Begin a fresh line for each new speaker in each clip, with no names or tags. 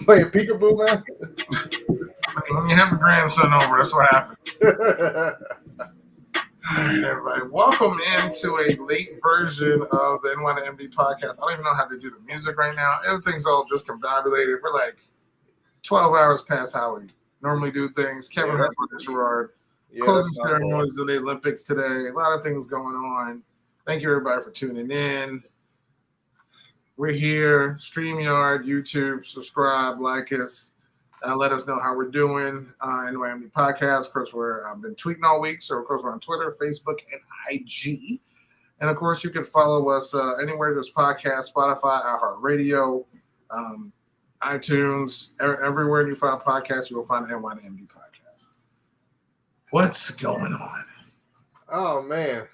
Playing peekaboo, man.
When you have a grandson over, that's what happens. All right, everybody. Welcome into a late version of the NYMD podcast. I don't even know how to do the music right now. Everything's all discombobulated. We're like 12 hours past how we normally do things. Kevin has with Gerard. Closing ceremonies of the Olympics today. A lot of things going on. Thank you, everybody, for tuning in. We're here, StreamYard, YouTube. Subscribe, like us. Let us know how we're doing. NYMD podcast. Of course, I've been tweeting all week. So, of course, we're on Twitter, Facebook, and IG. And, of course, you can follow us anywhere there's podcasts, Spotify, iHeartRadio, iTunes. Everywhere you find podcasts, you will find the NYMD podcast. What's going on?
Oh, man.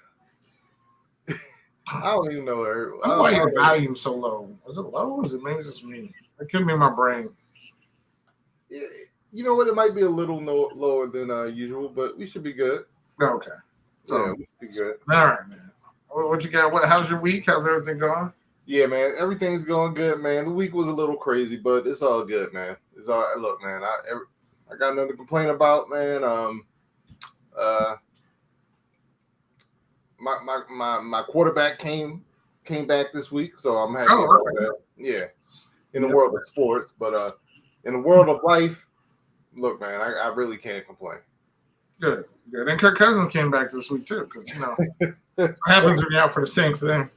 I don't even know.
Why your volume so low? Is it low or is it maybe just me? It could be my brain.
You know what? It might be a little lower than usual, but we should be good.
Okay.
So, yeah, we should be good.
All right, man. What you got? How's your week? How's everything going?
Yeah, man. Everything's going good, man. The week was a little crazy, but it's all good, man. It's all right. Look, man. I got nothing to complain about, man. My quarterback came back this week, so I'm happy about that. Yeah, in the world of sports, but in the world of life, look, man, I really can't complain.
Good. And Kirk Cousins came back this week too, because what happens when you're out for the same thing,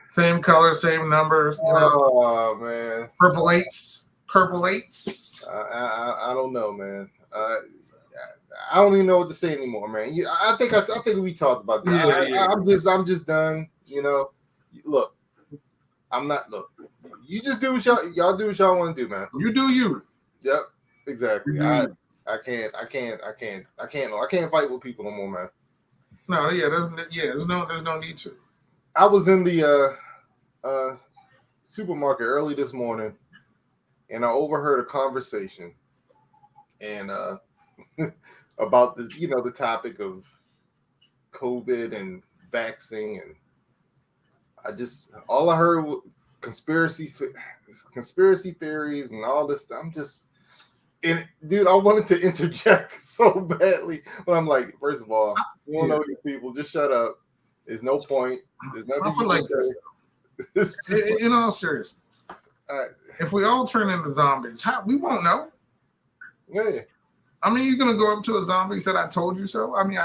same color, same numbers.
Oh man,
purple eights.
I don't know, man. I don't even know what to say anymore, man. I think we talked about that. I'm just done. Look, I'm not. Look, you just do what y'all do what y'all want to do, man.
You do you.
Yep, exactly. I can't fight with people no more, man.
No, there's no need to.
I was in the supermarket early this morning, and I overheard a conversation, and about the topic of COVID and vaccine, and all I heard was conspiracy theories and all this stuff. Dude, I wanted to interject so badly, but I'm like, first of all, you don't know these people, just shut up. There's no point. There's nothing you
like this. In all seriousness, if we all turn into zombies, we won't know.
Yeah.
I mean, you're gonna go up to a zombie and say, "I told you so." I mean,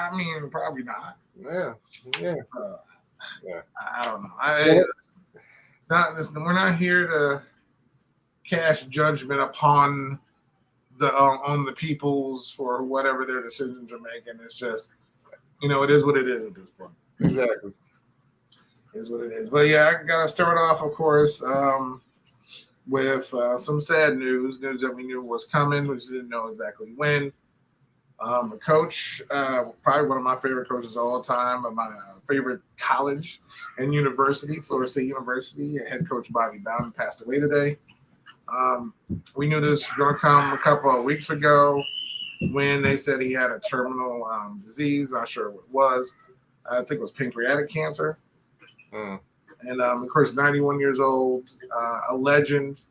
probably not.
Yeah.
I don't know. We're not here to cast judgment upon on the peoples for whatever their decisions are making. It's just, it is what it is at this point.
Exactly.
It is what it is. But yeah, I gotta start off, of course, with some sad news that we knew was coming, which didn't know exactly when. A coach, probably one of my favorite coaches of all time, my favorite college and university, Florida State University, head coach Bobby Bowden passed away today. We knew this was going to come a couple of weeks ago when they said he had a terminal disease. Not sure what it was. I think it was pancreatic cancer. And, of course, 91 years old, a legend,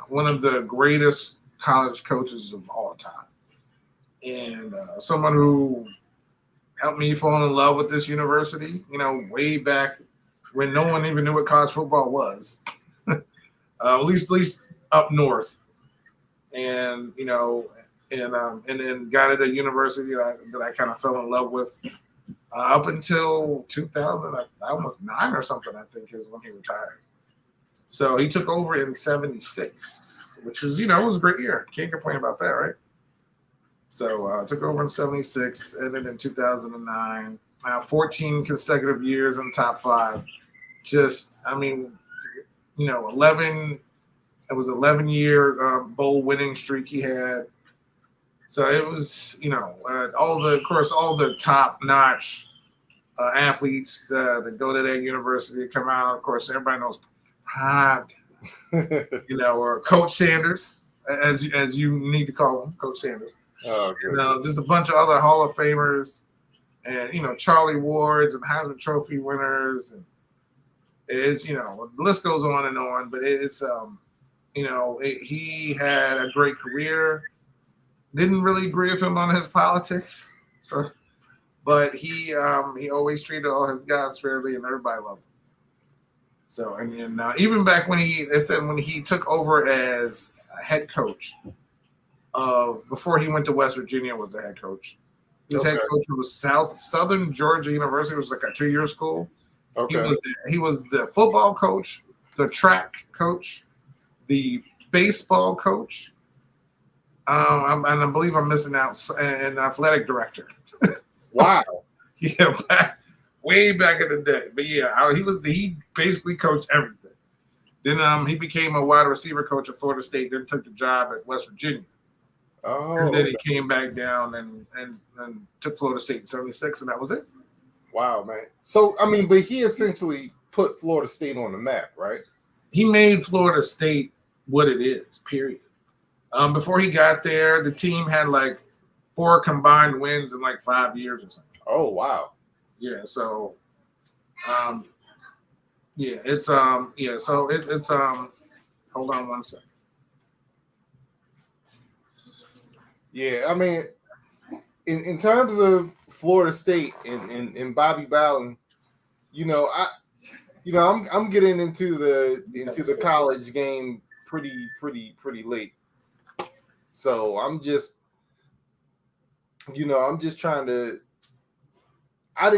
one of the greatest college coaches of all time. And someone who helped me fall in love with this university, way back when no one even knew what college football was. At least up north, and then got at a university that I kind of fell in love with up until 2000. I was 9 or something, I think, is when he retired. So he took over in 76, which is was a great year. Can't complain about that, right? So took over in 76, and then in 2009, 14 consecutive years in the top 5. Just, I mean, 11. It was 11-year bowl winning streak he had. So it was, all the top-notch athletes that go to that university come out. Of course, everybody knows Pride, or Coach Sanders, as you need to call him, Coach Sanders.
Oh, good.
Just a bunch of other Hall of Famers, and Charlie Wards and Heisman Trophy winners, and it's the list goes on and on. But it's he had a great career. Didn't really agree with him on his politics, but he always treated all his guys fairly, and everybody loved him. So, and even back when he took over as a head coach before he went to West Virginia, was the head coach. His head coach was Southern Georgia University. It was like a 2-year school. Okay. He was the football coach, the track coach, the baseball coach. And I believe I'm missing out an athletic director.
Wow.
Yeah, way back in the day. But yeah, he basically coached everything. Then he became a wide receiver coach at Florida State, then took the job at West Virginia.
Oh.
And then he came back down and took Florida State in 76, and that was it.
Wow, man. So, I mean, but he essentially put Florida State on the map, right?
He made Florida State what it is, period. Before he got there, the team had like 4 combined wins in like 5 years or something.
Oh, wow.
Yeah, so so it's hold on one second.
Yeah, I mean, in terms of Florida State and Bobby Bowden, I'm getting into the college game pretty late. So I'm just trying to. I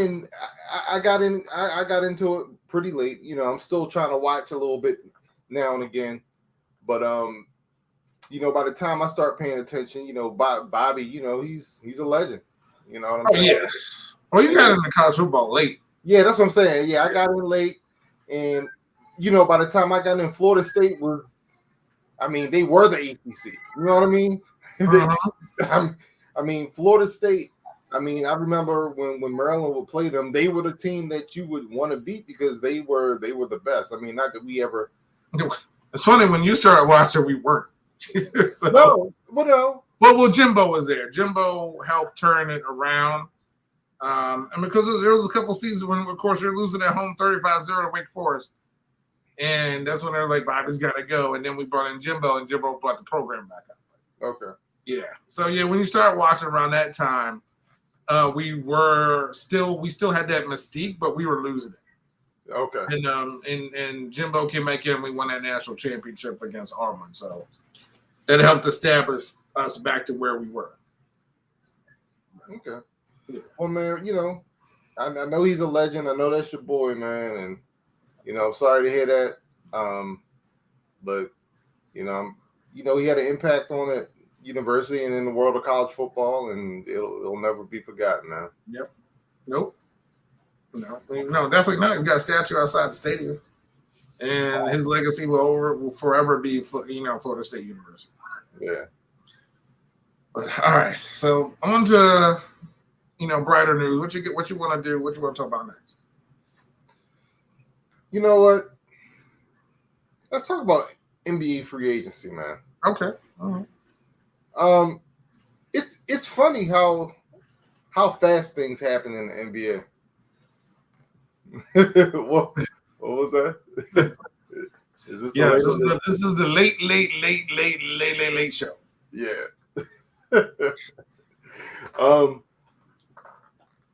got into it pretty late. I'm still trying to watch a little bit now and again, but by the time I start paying attention, Bobby, he's a legend. You know what I'm saying?
Yeah. Well, you got into college football late.
Yeah, that's what I'm saying. Yeah, I got in late, and by the time I got in, Florida State they were the ACC. You know what I mean? Florida State. I remember when Maryland would play them, they were the team that you would want to beat because they were the best. Not that we ever.
It's funny when you started watching, we weren't. So,
no.
Well, Jimbo was there. Jimbo helped turn it around. And because there was a couple seasons when, of course, they're losing at home 35-0 to Wake Forest. And that's when they're like, Bobby's got to go. And then we brought in Jimbo, and Jimbo brought the program back up.
Okay.
Yeah. So, when you start watching around that time, we still had that mystique, but we were losing it.
Okay.
And Jimbo came back in, and we won that national championship against Auburn. So that helped establish us back to where we were.
Okay. Yeah. Well, man, I know he's a legend. I know that's your boy, man, and I'm sorry to hear that. But he had an impact on it. University and in the world of college football, and it'll never be forgotten now.
Yep. Nope. No, definitely not. He's got a statue outside the stadium, and his legacy will forever be, Florida State University.
Yeah.
But all right, so on to brighter news. What you want to do? What you want to talk about next?
You know what? Let's talk about NBA free agency, man.
Okay. All right.
It's funny how fast things happen in the NBA. what was that? Is this
this is the late show.
Yeah.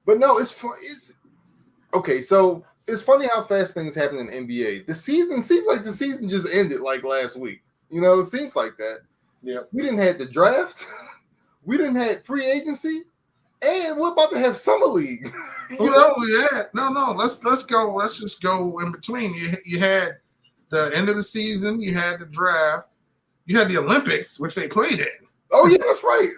But no, it's fun. It's okay. So it's funny how fast things happen in the NBA. The season seems like the season just ended like last week. It seems like that.
Yeah,
we didn't have the draft, we didn't have free agency, and we're about to have summer league.
No. Let's go. Let's just go in between. You had the end of the season, you had the draft, you had the Olympics, which they played in.
Oh yeah, that's right.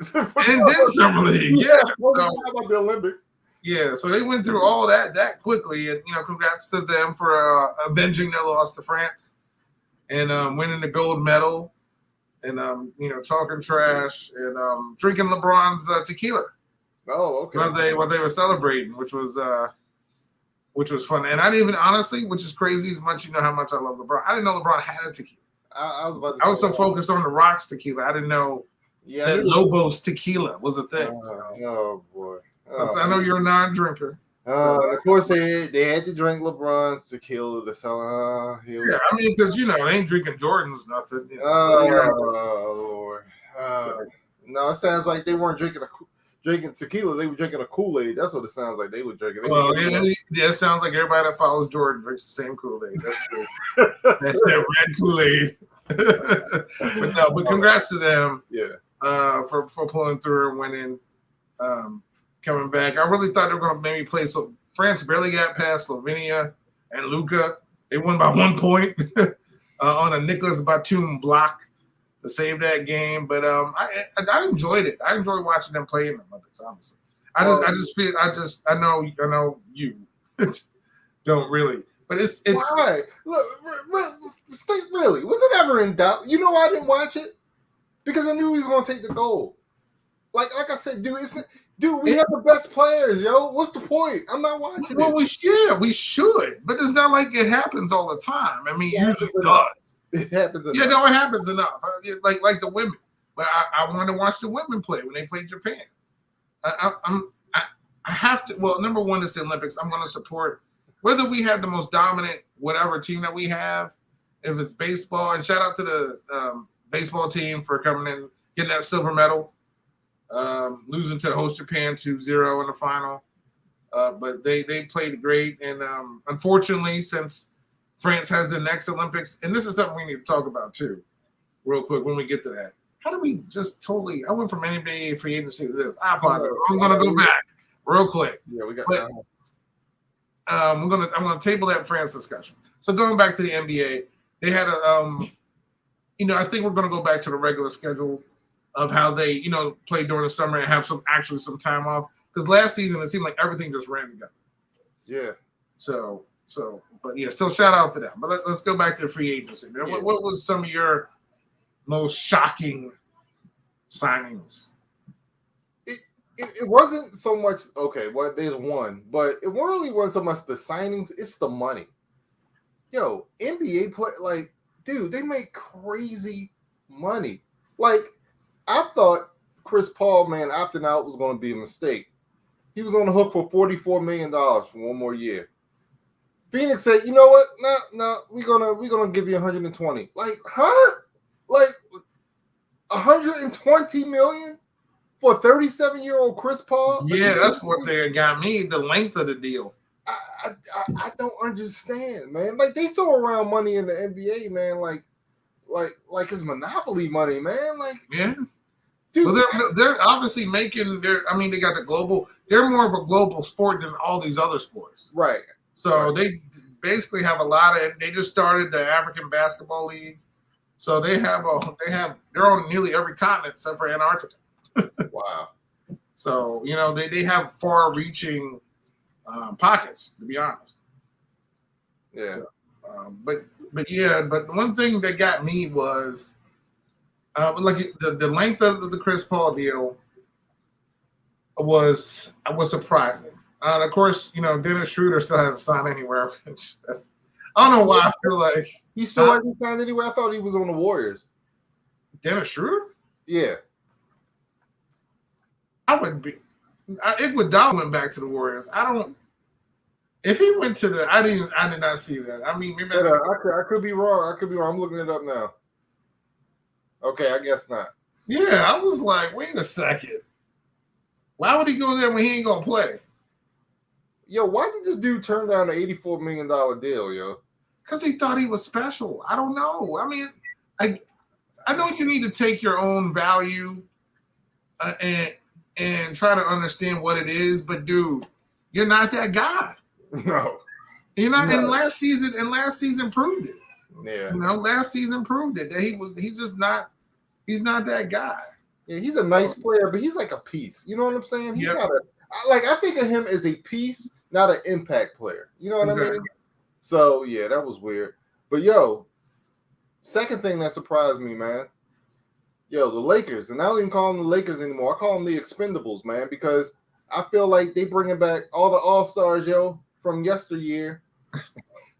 And then summer league. Yeah.
How about the Olympics?
Yeah, so they went through all that quickly, and congrats to them for avenging their loss to France and winning the gold medal, and talking trash and drinking LeBron's tequila.
Oh, okay.
While they were celebrating, which was fun. And I didn't even honestly, which is crazy, as much how much I love LeBron. I didn't know LeBron had a tequila.
I was about to.
I was so focused on the Rocks tequila, I didn't know that Lobos tequila was a thing.
Oh boy.
So I know you're a non-drinker.
Of course, they had to drink LeBron's tequila to sell.
Yeah, I mean, because they ain't drinking Jordan's nothing.
Lord. No, it sounds like they weren't drinking tequila. They were drinking a Kool-Aid. That's what it sounds like they were drinking.
It sounds like everybody that follows Jordan drinks the same Kool-Aid. That's true. That's that red Kool-Aid. but congrats to them.
Yeah.
For pulling through and winning. Coming back. I really thought they were going to maybe play. So France barely got past Slovenia and Luka. They won by 1 point on a Nicholas Batum block to save that game. But I enjoyed it. I enjoyed watching them play in the Olympics. Honestly, I know you don't really, but it's
why? Look, really, was it ever in doubt? I didn't watch it because I knew he was going to take the gold. Like I said, dude, we have the best players, yo. What's the point? I'm not watching it.
We should, but it's not like it happens all the time. I mean, usually it does.
It happens enough.
Yeah, no, it happens enough. Like the women. But I want to watch the women play when they play Japan. I have to. Well, number one, it's the Olympics. I'm going to support whether we have the most dominant whatever team that we have. If it's baseball, and shout out to the baseball team for coming in, getting that silver medal. Losing to host Japan 2-0 in the final. But they played great. And unfortunately, since France has the next Olympics, and this is something we need to talk about too, real quick when we get to that. How do we just totally – I went from NBA free agency to this. I apologize. I'm going to go back real quick.
Yeah, we got
that. I'm going to table that France discussion. So going back to the NBA, they had I think we're going to go back to the regular schedule of how they, play during the summer and have some time off. Because last season, it seemed like everything just ran together.
Yeah.
But yeah, still shout out to them. But let's go back to the free agency. Man. Yeah. What was some of your most shocking signings?
It wasn't so much, okay, well, there's one. But it really wasn't so much the signings, it's the money. Yo, NBA play, dude, they make crazy money. I thought Chris Paul, man, opting out was going to be a mistake. He was on the hook for $44 million for 1 more year. Phoenix said, you know what? No, we're gonna give you 120. Like 120 million for a 37-year-old Chris Paul?
Yeah, that's what they got me. The length of the deal.
I don't understand, man. They throw around money in the NBA, man. Like it's monopoly money, man.
Yeah. Dude, well, they're obviously making they got the global. They're more of a global sport than all these other sports,
right?
So they basically have a lot of. They just started the African Basketball League, so they're on nearly every continent except for Antarctica.
Wow.
So they have far-reaching pockets, to be honest.
Yeah.
So, but one thing that got me was. The length of the Chris Paul deal was surprising. Of course, Dennis Schroeder still hasn't signed anywhere. I don't know why I feel like
he still hasn't signed anywhere. I thought he was on the Warriors.
Dennis Schroeder?
Yeah,
I would be. Iguodala went back to the Warriors. I don't. If he went to I did not see that. I mean, maybe
I could be wrong. I'm looking it up now. Okay, I guess not.
Yeah, I was like, wait a second. Why would he go there when he ain't gonna play?
Yo, why did this dude turn down an $84 million deal, yo?
Because he thought he was special. I don't know. I mean, I know you need to take your own value and try to understand what it is, but dude, you're not that guy.
No.
You're not. No. And last season proved it.
Yeah.
Last season proved it that he's not that guy.
Yeah, he's a nice player, but he's like a piece. You know what I'm saying? I think of him as a piece, not an impact player. You know what I mean?
Exactly.
So yeah, that was weird. But yo, second thing that surprised me, man. Yo, the Lakers, and I don't even call them the Lakers anymore. I call them the Expendables, man, because I feel like they bringing back all the All Stars, yo, from yesteryear.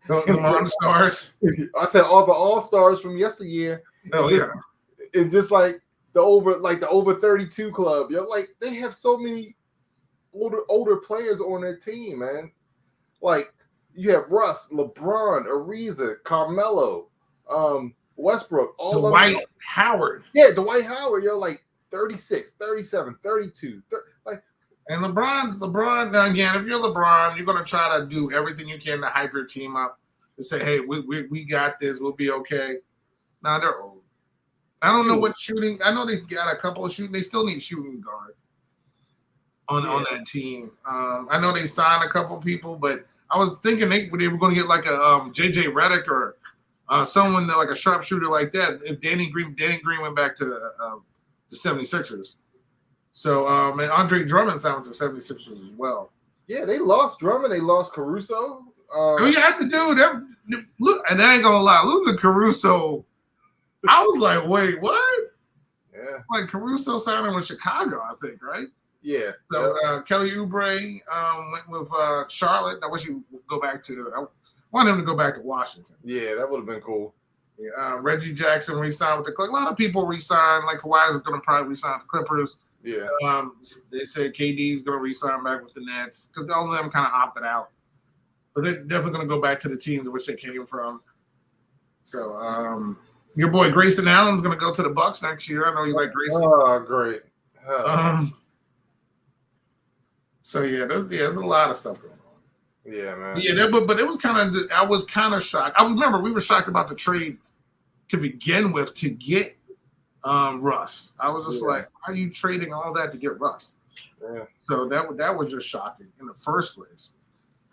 The Monstars.
I said all the All Stars from yesteryear.
Oh
just,
yeah.
and just like the over 32 club, yo, like they have so many older players on their team, man. Like you have Russ, LeBron, Ariza, Carmelo, Westbrook, all
Dwight Howard.
Yeah, Dwight Howard, yo, like 36, 37, 32. Like,
and LeBron, now again, if you're LeBron, you're going to try to do everything you can to hype your team up to say, hey, we got this. We'll be okay. Now they're old. I don't know what shooting. I know they got a couple of shooting. They still need shooting guard on that team. I know they signed a couple people, but I was thinking they were going to get like a JJ Redick or someone like a sharpshooter like that. If Danny Green went back to the 76ers. So and Andre Drummond signed with the 76ers as well.
Yeah, they lost Drummond. They lost Caruso.
We had to do that. Look, and I ain't gonna lie, losing Caruso, I was like, wait, what?
Yeah.
Like Caruso signing with Chicago, I think, right?
Yeah.
So Kelly Oubre went with Charlotte. I wish he would go back to. I want him to go back to Washington.
Yeah, that would have been cool.
Yeah, Reggie Jackson re-signed with the Clippers. A lot of people re-signed. Like Kawhi is going to probably re-sign with the Clippers.
Yeah.
They said KD is going to re-sign back with the Nets because all of them kind of opted out. But they're definitely going to go back to the team to which they came from. So your boy Grayson Allen's going to go to the Bucks next year. I know you like Grayson.
Oh, great.
So yeah, there's a lot of stuff going on.
Yeah, man.
Yeah, but it was I was kind of shocked. I remember we were shocked about the trade to begin with to get Russ. I was just like, why are you trading all that to get Russ?
Yeah.
So that was just shocking in the first place.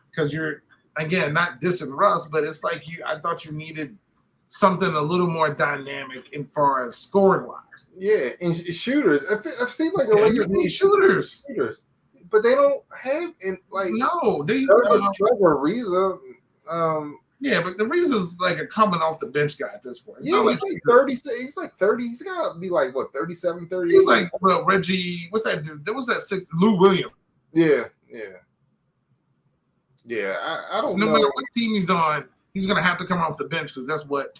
Because you're, again, not dissing Russ, but it's like I thought you needed something a little more dynamic in far as scoring wise.
Yeah, and shooters. I've seen like the Lakers
need shooters.
But they don't have Trevor Ariza.
Yeah, but the Ariza's like a coming off the bench guy at this point. It's
he's like 30. He's like 30. He's got to be like, what, 37, 30?
He's like, well, Reggie, what's that dude? There was that Lou Williams.
Yeah. I don't know.
No matter what team he's on, he's going to have to come off the bench because that's what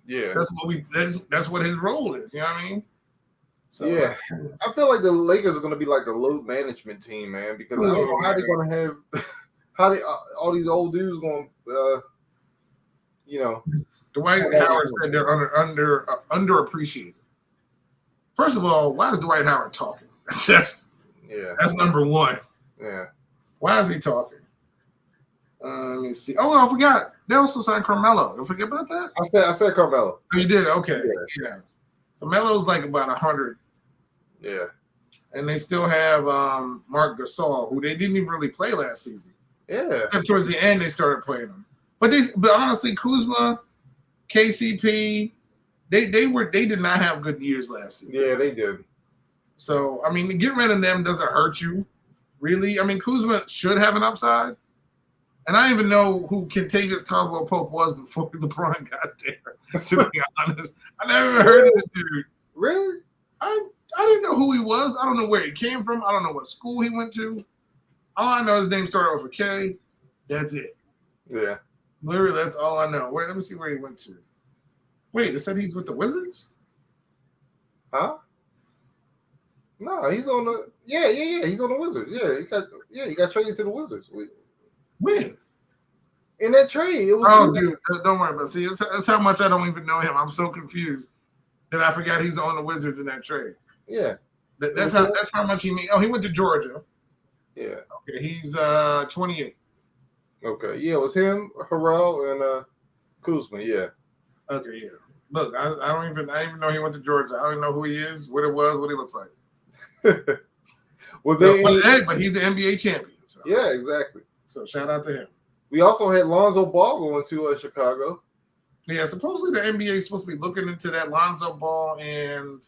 that's what his role is. You know what I mean? So,
yeah, I feel like the Lakers are going to be like the load management team, man, because I don't know how they're going to have all these old dudes going,
Dwight Howard said they're underappreciated. First of all, why is Dwight Howard talking? That's number one.
Yeah.
Why is he talking? Let me see. Oh, I forgot. They also signed Carmelo. Don't forget about that.
I said Carmelo.
Oh, you did? Okay. Yeah. So Melo's like about 100.
Yeah.
And they still have Marc Gasol, who they didn't even really play last season.
Yeah.
Except towards the end, they started playing them. But honestly, Kuzma, KCP, they did not have good years last season.
Yeah, they did.
So I mean, getting rid of them doesn't hurt you, really. I mean, Kuzma should have an upside. And I didn't even know who Kentavious Caldwell-Pope was before LeBron got there, to be honest. I never even heard of this dude.
Really?
I didn't know who he was. I don't know where he came from. I don't know what school he went to. All I know his name started with a K. That's it.
Yeah.
Literally, that's all I know. Wait, let me see where he went to. Wait, they said he's with the Wizards?
Huh? No, he's on the he's on the Wizards. He got traded to the Wizards.
When?
In that trade. It was
dude, don't worry about it. See, that's how much I don't even know him. I'm so confused that I forgot he's on the Wizards in that trade.
Yeah.
That's how much he mean. Oh, he went to Georgia.
Yeah.
Okay, he's 28.
Okay. Yeah, it was him, Harrell, and Kuzma, yeah.
Okay, yeah. Look, I don't even know he went to Georgia. I don't even know who he is, what it was, what he looks like. But he's the NBA champion. So.
Yeah, exactly.
So shout out to him.
We also had Lonzo Ball going to Chicago.
Yeah, supposedly the NBA is supposed to be looking into that Lonzo Ball and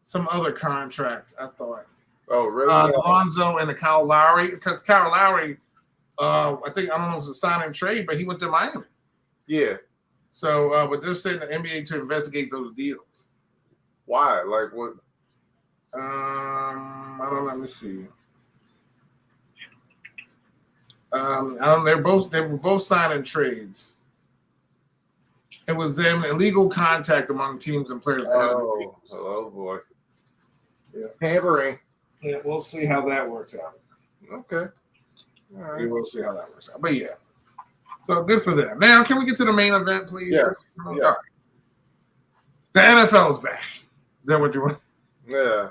some other contract, I thought.
Oh, really? Yeah.
Alonzo and the Kyle Lowry. Because Kyle Lowry, I don't know if it was a sign and trade, but he went to Miami.
Yeah.
So, but they're saying the NBA to investigate those deals.
Why? Like what?
I don't know. Let me see. I don't. They were both signing trades. It was them illegal contact among teams and players ahead of the
Oh,
season.
oh boy.
Yeah.
Tampering.
Yeah, we'll see how that works out.
Okay. All
We
right.
will see how that works out. But yeah. So good for them. Now, can we get to the main event, please?
Yes.
All
Yes.
right. The NFL is back. Is that what you want?
Yeah.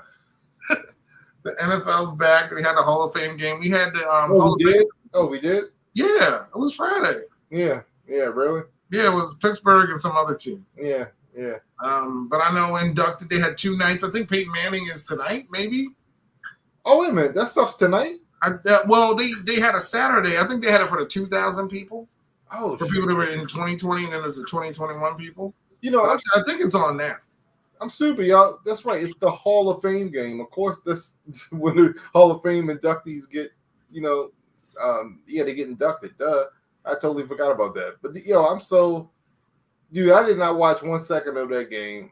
The NFL's back. We had the Hall of Fame game. We had the
Oh,
Hall
we
of Fame.
did. Oh, we did.
Yeah, it was Friday.
Yeah. Yeah. Really.
Yeah, it was Pittsburgh and some other team.
Yeah. Yeah.
But I know inducted, they had 2 nights. I think Peyton Manning is tonight, maybe.
Oh, wait a minute. That stuff's tonight.
Well, they had a Saturday. I think they had it for the 2,000 people.
Oh,
For
shit.
people that were in 2020, and then there's the 2021 people.
You know,
I think it's on now.
I'm stupid, y'all. That's right. It's the Hall of Fame game. Of course, this when the Hall of Fame inductees get, they get inducted. Duh. I totally forgot about that. But I'm so, dude. I did not watch 1 second of that game.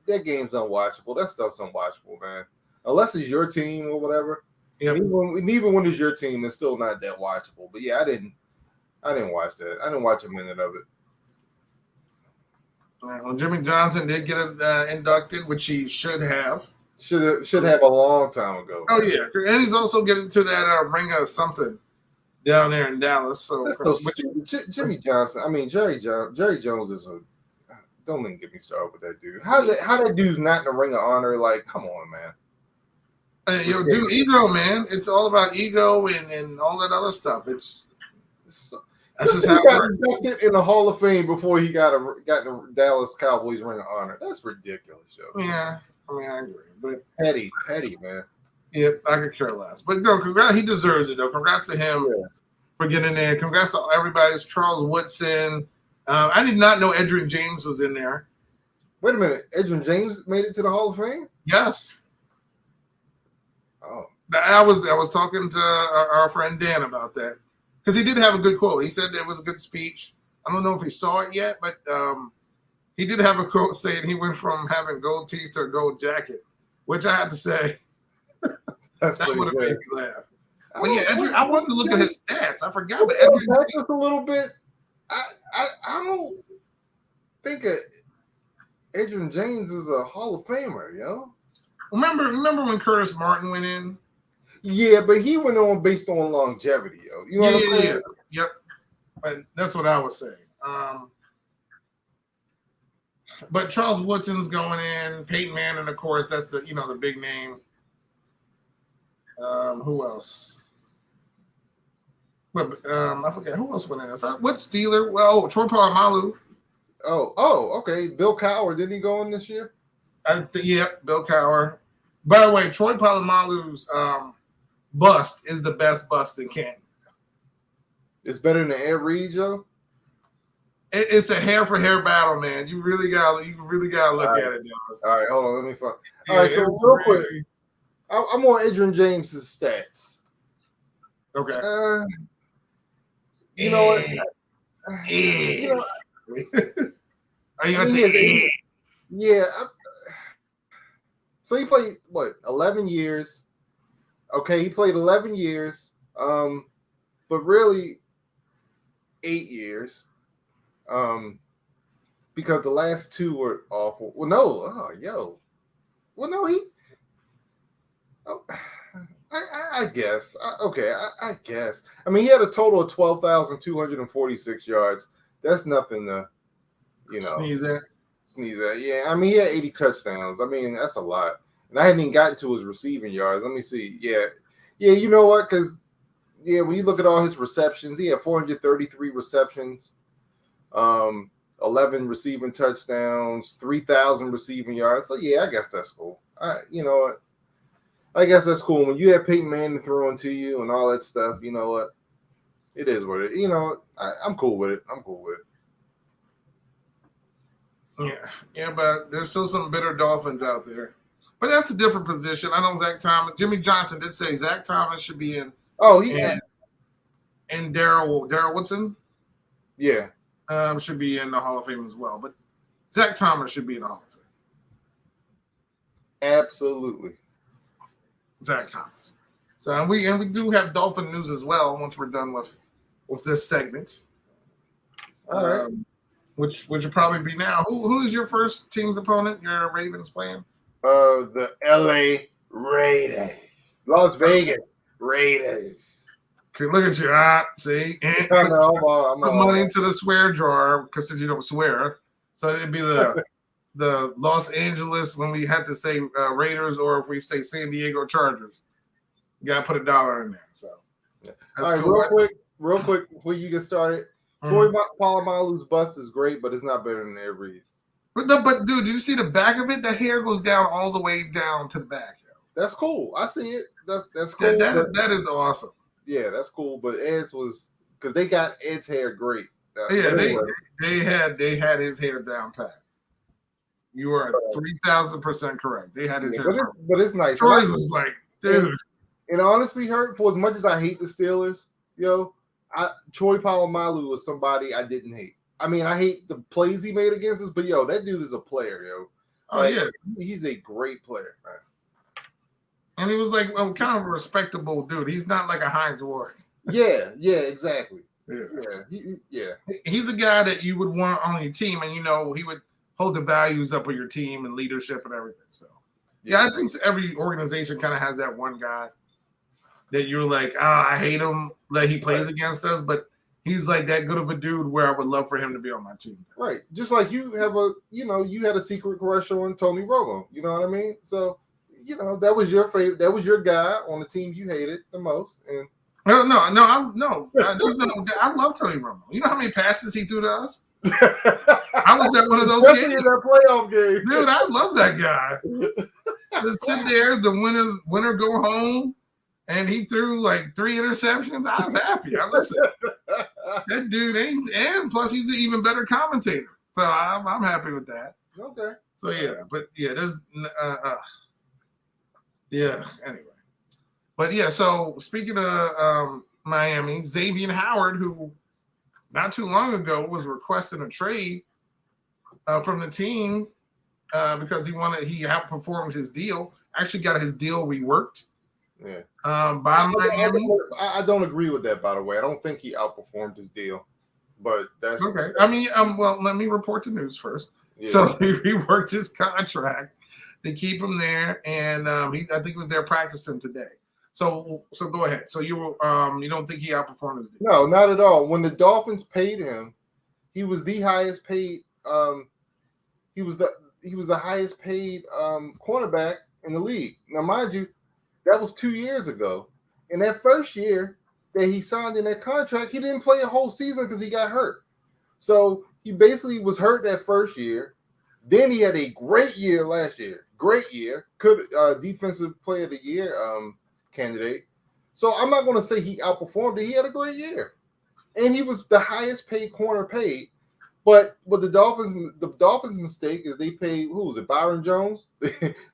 That game's unwatchable. That stuff's unwatchable, man. Unless it's your team or whatever.
Yeah.
Even when it's your team, it's still not that watchable. But yeah, I didn't watch that. I didn't watch a minute of it.
Well, Jimmy Johnson did get inducted, which he should have.
Should have a long time ago.
Oh yeah, and he's also getting to that ring of something down there in Dallas. So,
That's so stupid. Jimmy Johnson. I mean, Jerry Jones is a. Don't even get me started with that dude. How that dude's not in the Ring of Honor? Like, come on, man.
Dude, ego, man. It's all about ego and all that other stuff. That's just how it
got
works.
inducted in the Hall of Fame before he got in the Dallas Cowboys Ring of Honor. That's ridiculous, yo.
Yeah, I mean, I agree, but
Petty, man.
yeah, I could care less. But no, congrats. He deserves it, though. Congrats to him for getting in there. Congrats to everybody. It's Charles Woodson. I did not know Edgerrin James was in there.
Wait a minute, Edgerrin James made it to the Hall of Fame?
Yes.
Oh,
I was talking to our friend Dan about that because he did have a good quote. He said it was a good speech. I don't know if he saw it yet, but he did have a quote saying he went from having gold teeth to a gold jacket, which I have to say
that's
that
pretty
would have made
good.
me laugh. But yeah, I wanted to look at his stats. I forgot, but
Just a little bit. I don't think Edgerrin James is a Hall of Famer, yo.
Remember when Curtis Martin went in?
Yeah, but he went on based on longevity, yo. You know what I'm saying?
Yep. But that's what I was saying. But Charles Woodson's going in. Peyton Manning, of course, that's the the big name. Who else? But I forget who else went in. What Steeler? Well, Troy Polamalu.
Oh, okay. Bill Cowher, didn't he go in this year?
Bill Cowher. By the way, Troy Polamalu's bust is the best bust in Canton.
It's better than Ed Reed, Joe.
It's a hair for hair battle, man. You really gotta look at it, dog.
All right, hold on, let me find.
Yeah,
All right, so real quick, I'm on Edgerrin James' stats.
Okay.
You know what?
Are you
yeah. So he played 11 years. Okay, he played 11 years. But really 8 years. Because the last 2 were awful. Well, no. I guess. I guess. I mean, he had a total of 12,246 yards. That's nothing to,
sneeze at.
Yeah, I mean, he had 80 touchdowns. I mean, that's a lot. And I hadn't even gotten to his receiving yards. Let me see. Yeah, you know what? Because, when you look at all his receptions, he had 433 receptions, 11 receiving touchdowns, 3,000 receiving yards. So, yeah, I guess that's cool. You know what? I guess that's cool. When you have Peyton Manning throwing to you and all that stuff, you know what? It is what it is. I'm cool with it.
Yeah, but there's still some bitter Dolphins out there. But that's a different position. I know Zach Thomas. Jimmy Johnson did say Zach Thomas should be in.
Oh,
and Daryl Woodson.
Yeah.
Should be in the Hall of Fame as well. But Zach Thomas should be in the Hall of Fame.
Absolutely.
Zach Thomas. So and we do have Dolphin news as well once we're done with this segment.
All right.
Which would probably be now. Who is your first team's opponent? Your Ravens playing?
The LA Raiders. Las Vegas Raiders.
Okay, look at you. See? And
I know,
put money into the swear jar because you don't swear. So it'd be the Los Angeles when we had to say Raiders, or if we say San Diego Chargers. You got to put $1 in there. So
that's all right, cool. Real quick before you get started. Troy Polamalu's bust is great, but it's not better than Air Breeze.
But dude, did you see the back of it? The hair goes down all the way down to the back.
That's cool. I see it. That's cool.
That is awesome.
Yeah, that's cool. But Ed's was because they got Ed's hair great.
Anyway. they had his hair down pat. You are 3,000% correct. They had his hair.
But it's nice.
Troy was like, dude.
And honestly, hurt for as much as I hate the Steelers, Troy Polamalu was somebody I didn't hate. I mean, I hate the plays he made against us, but that dude is a player, he's a great player, man.
And he was like kind of a respectable dude. He's not like a Hines Ward.
Yeah, exactly.
Yeah. He's a guy that you would want on your team, and he would hold the values up of your team and leadership and everything. So I think every organization kind of has that one guy that you're like, I hate him, like he plays against us, but he's like that good of a dude where I would love for him to be on my team.
Right. Just like you have you had a secret crush on Tony Romo. You know what I mean? So, that was your favorite. That was your guy on the team you hated the most. And
I love Tony Romo. You know how many passes he threw to us? I was at one of those games.
In that playoff game.
Dude, I love that guy. Just sit there, the winner go home. And he threw like 3 interceptions. I was happy. That dude and plus he's an even better commentator. So I'm happy with that.
Okay.
So anyway. But so speaking of Miami, Xavier Howard, who not too long ago was requesting a trade from the team because he outperformed his deal, actually got his deal reworked.
Yeah.
By Miami.
I don't agree with that, by the way. I don't think he outperformed his deal, but that's
okay. I mean, well, let me report the news first. Yeah. So he reworked his contract to keep him there, and I think he was there practicing today. So go ahead. So you don't think he outperformed his deal?
No, not at all. When the Dolphins paid him, he was the highest paid. He was the highest paid cornerback in the league. Now, mind you, that was 2 years ago. In that first year that he signed in that contract, he didn't play a whole season because he got hurt. So he basically was hurt that first year. Then he had a great year last year. Great year. Defensive player of the year candidate. So I'm not going to say he outperformed it. He had a great year. And he was the highest paid corner paid. But the Dolphins' mistake is they paid, who was it, Byron Jones?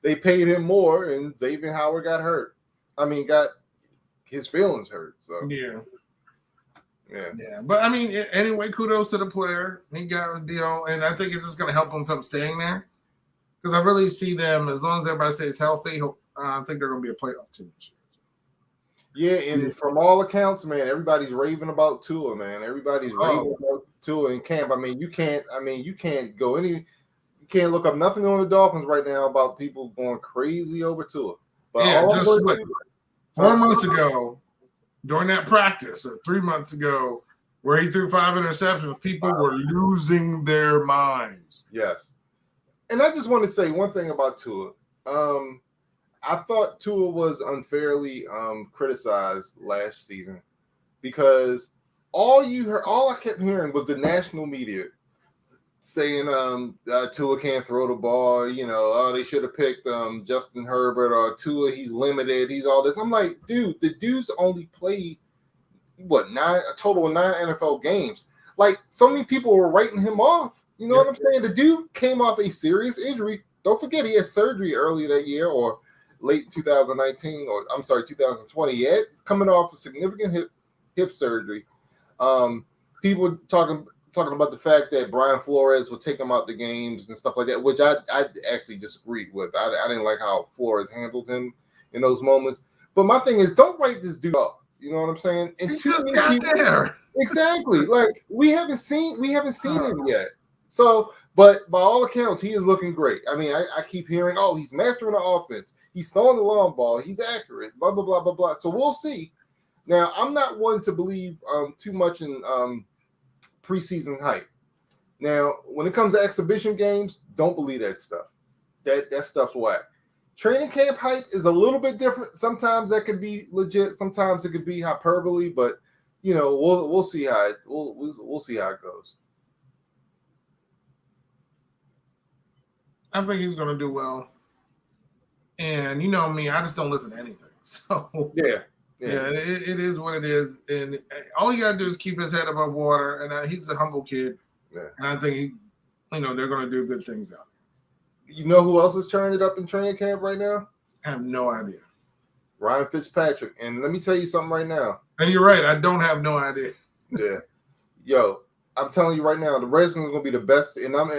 They paid him more, and Xavier Howard got hurt. I mean, got his feelings hurt. So
yeah. But I mean, anyway, kudos to the player. He got a deal, and I think it's just going to help him from staying there. Because I really see them, as long as everybody stays healthy, I think they're going to be a playoff team this year.
Yeah, and from all accounts, man, everybody's raving about Tua, man. Everybody's raving about Tua in camp. You can't look up nothing on the Dolphins right now about people going crazy over Tua. But
just like 4 months ago, during that practice, or 3 months ago, where he threw 5 interceptions, people were losing their minds.
Yes. And I just want to say one thing about Tua. I thought Tua was unfairly criticized last season because all I kept hearing was the national media saying Tua can't throw the ball. They should have picked Justin Herbert, or Tua, he's limited. He's all this. I'm like, dude, the dude's only played a total of 9 NFL games. Like, so many people were writing him off. You know what I'm saying? The dude came off a serious injury Don't forget he had surgery earlier that year or late 2019, or I'm sorry, 2020. Yeah, coming off a significant hip surgery. People talking about the fact that Brian Flores would take him out the games and stuff like that, which I actually disagreed with. I didn't like how Flores handled him in those moments. But my thing is, don't write this dude up. You know what I'm saying? And
he just got there.
Exactly. Like we haven't seen him yet. So, but by all accounts, he is looking great. I mean, I keep hearing, oh, he's mastering the offense. He's throwing the long ball. He's accurate. Blah blah blah blah blah. So we'll see. Now, I'm not one to believe too much in preseason hype. Now, when it comes to exhibition games, don't believe that stuff. That stuff's whack. Training camp hype is a little bit different. Sometimes that could be legit. Sometimes it could be hyperbole. But you know, we'll see how we'll see how it goes.
I think he's going to do well. And you know me, I just don't listen to anything. So
yeah,
it is what it is. And all he got to do is keep his head above water. And he's a humble kid.
Yeah.
And I think they're going to do good things out.
You know who else is turning it up in training camp right now?
I have no idea.
Ryan Fitzpatrick. And let me tell you something right now.
And you're right. I don't have no idea.
Yeah. Yo, I'm telling you right now, the Redskins are going to be the best. And I'm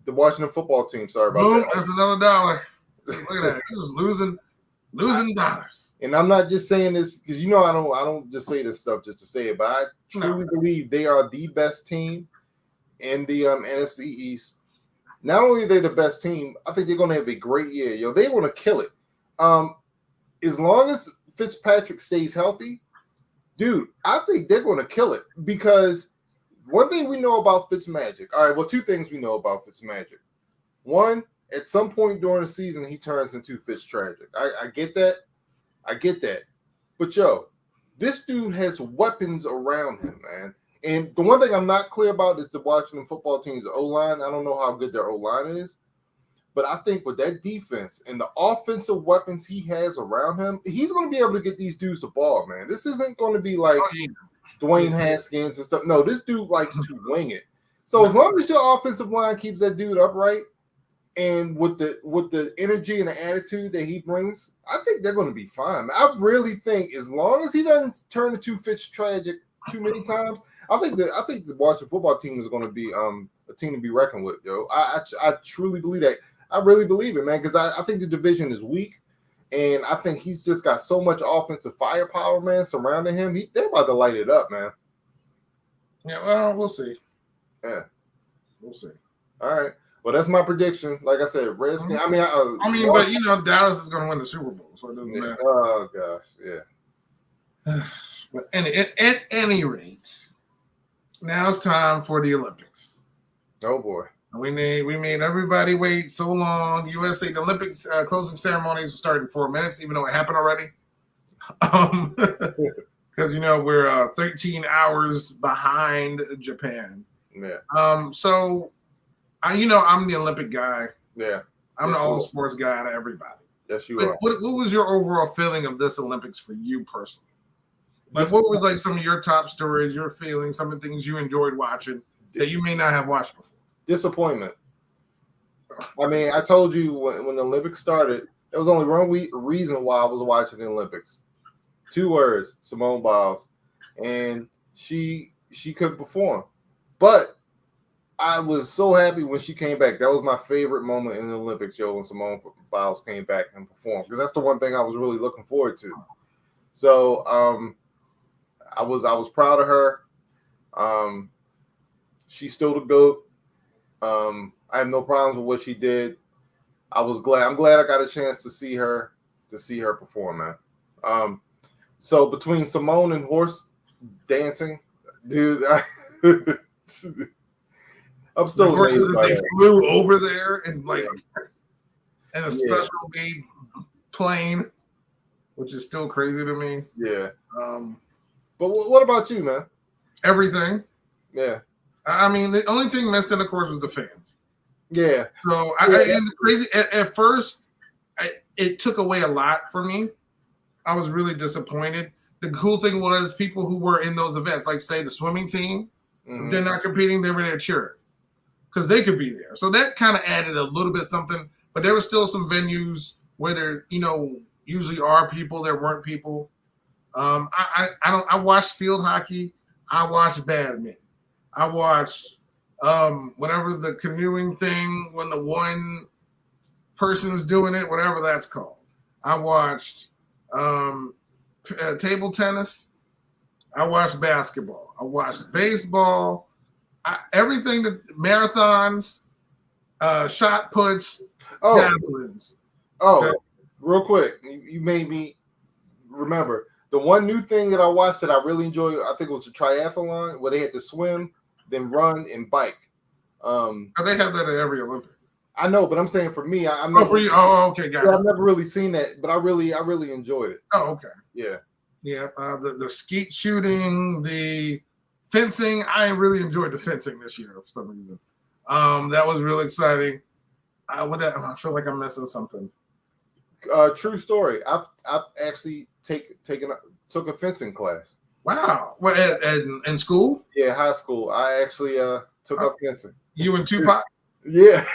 the Washington football team. Sorry about
Boom,
that.
that's another dollar. Look at that. You're just losing dollars.
And I'm not just saying this because you know I don't just say this stuff just to say it, but I truly believe they are the best team in the NFC East. Not only are they the best team, I think they're going to have a great year. Yo, they want to kill it. As long as Fitzpatrick stays healthy, dude, I think they're going to kill it because one thing we know about Fitzmagic. All right, well, two things we know about Fitzmagic. One, at some point during the season, he turns into Fitztragic. I get that. I get that. But, yo, this dude has weapons around him, man. And the one thing I'm not clear about is the Washington football team's O-line. I don't know how good their O-line is. But I think with that defense and the offensive weapons he has around him, he's going to be able to get these dudes the ball, man. This isn't going to be like Dwayne Haskins and stuff. No, this dude likes to wing it. So as long as your offensive line keeps that dude upright and with the energy and the attitude that he brings, I think they're going to be fine. I really think as long as he doesn't turn into Fitztragic too many times, I think the Washington football team is going to be a team to be reckoned with, yo. I truly believe that. I really believe it, man, because I think the division is weak, and I think he's just got so much offensive firepower, man, surrounding him. They're about to light it up, man.
Yeah, well, we'll see.
Yeah,
we'll see.
All right. Well, that's my prediction. Like I said, Redskins.
But you know, Dallas is going to win the Super Bowl, so it doesn't matter.
Oh gosh, yeah.
But at any rate, now it's time for the Olympics.
Oh boy.
We made everybody wait so long. USA, the Olympics closing ceremonies start in 4 minutes, even though it happened already. Because you know we're 13 hours behind Japan.
Yeah.
So I'm the Olympic guy.
Yeah.
I'm the all sports guy out of everybody.
Yes, you are.
What was your overall feeling of this Olympics for you personally? Like, what was like some of your top stories, your feelings, some of the things you enjoyed watching that you may not have watched before?
Disappointment. I mean, I told you when the Olympics started, there was only one reason why I was watching the Olympics. 2 words: Simone Biles, and she could perform. But I was so happy when she came back. That was my favorite moment in the Olympics, Joe, when Simone Biles came back and performed, because that's the one thing I was really looking forward to. So I was proud of her. She's still the GOAT. I have no problems with what she did. I'm glad I got a chance to see her perform, man. So between Simone and horse dancing, dude, I'm still
the horses that they flew over there and in a special made plane, which is still crazy to me.
Yeah. But what about you, man?
Everything.
Yeah.
I mean, the only thing missing, of course, was the fans.
Yeah.
So crazy. At first, it took away a lot for me. I was really disappointed. The cool thing was people who were in those events, like say the swimming team,
Mm-hmm.
if they're not competing, they were there cheering because they could be there. So that kind of added a little bit something. but there were still some venues where there, usually are people. There weren't people. I watched field hockey. I watched badminton. I watched whatever the canoeing thing when the one person's doing it, whatever that's called. I watched table tennis. I watched basketball. I watched baseball. Everything that marathons, shot puts, javelins.
Okay. Real quick, you made me remember the one new thing that I watched that I really enjoyed. I think it was a triathlon where they had to swim, then run and bike.
They have that at every Olympic.
I know, but I'm saying for me, I'm
not. For you? Oh, okay, guys.
Yeah, I've never really seen that, but I really enjoyed it.
Oh, okay.
Yeah.
Yeah. The skeet shooting, the fencing. I really enjoyed the fencing this year for some reason. That was really exciting. I feel like I'm missing something.
True story. I've actually took a fencing class.
Wow. What, in school?
Yeah, high school. I actually took up fencing.
You and Tupac?
Yeah.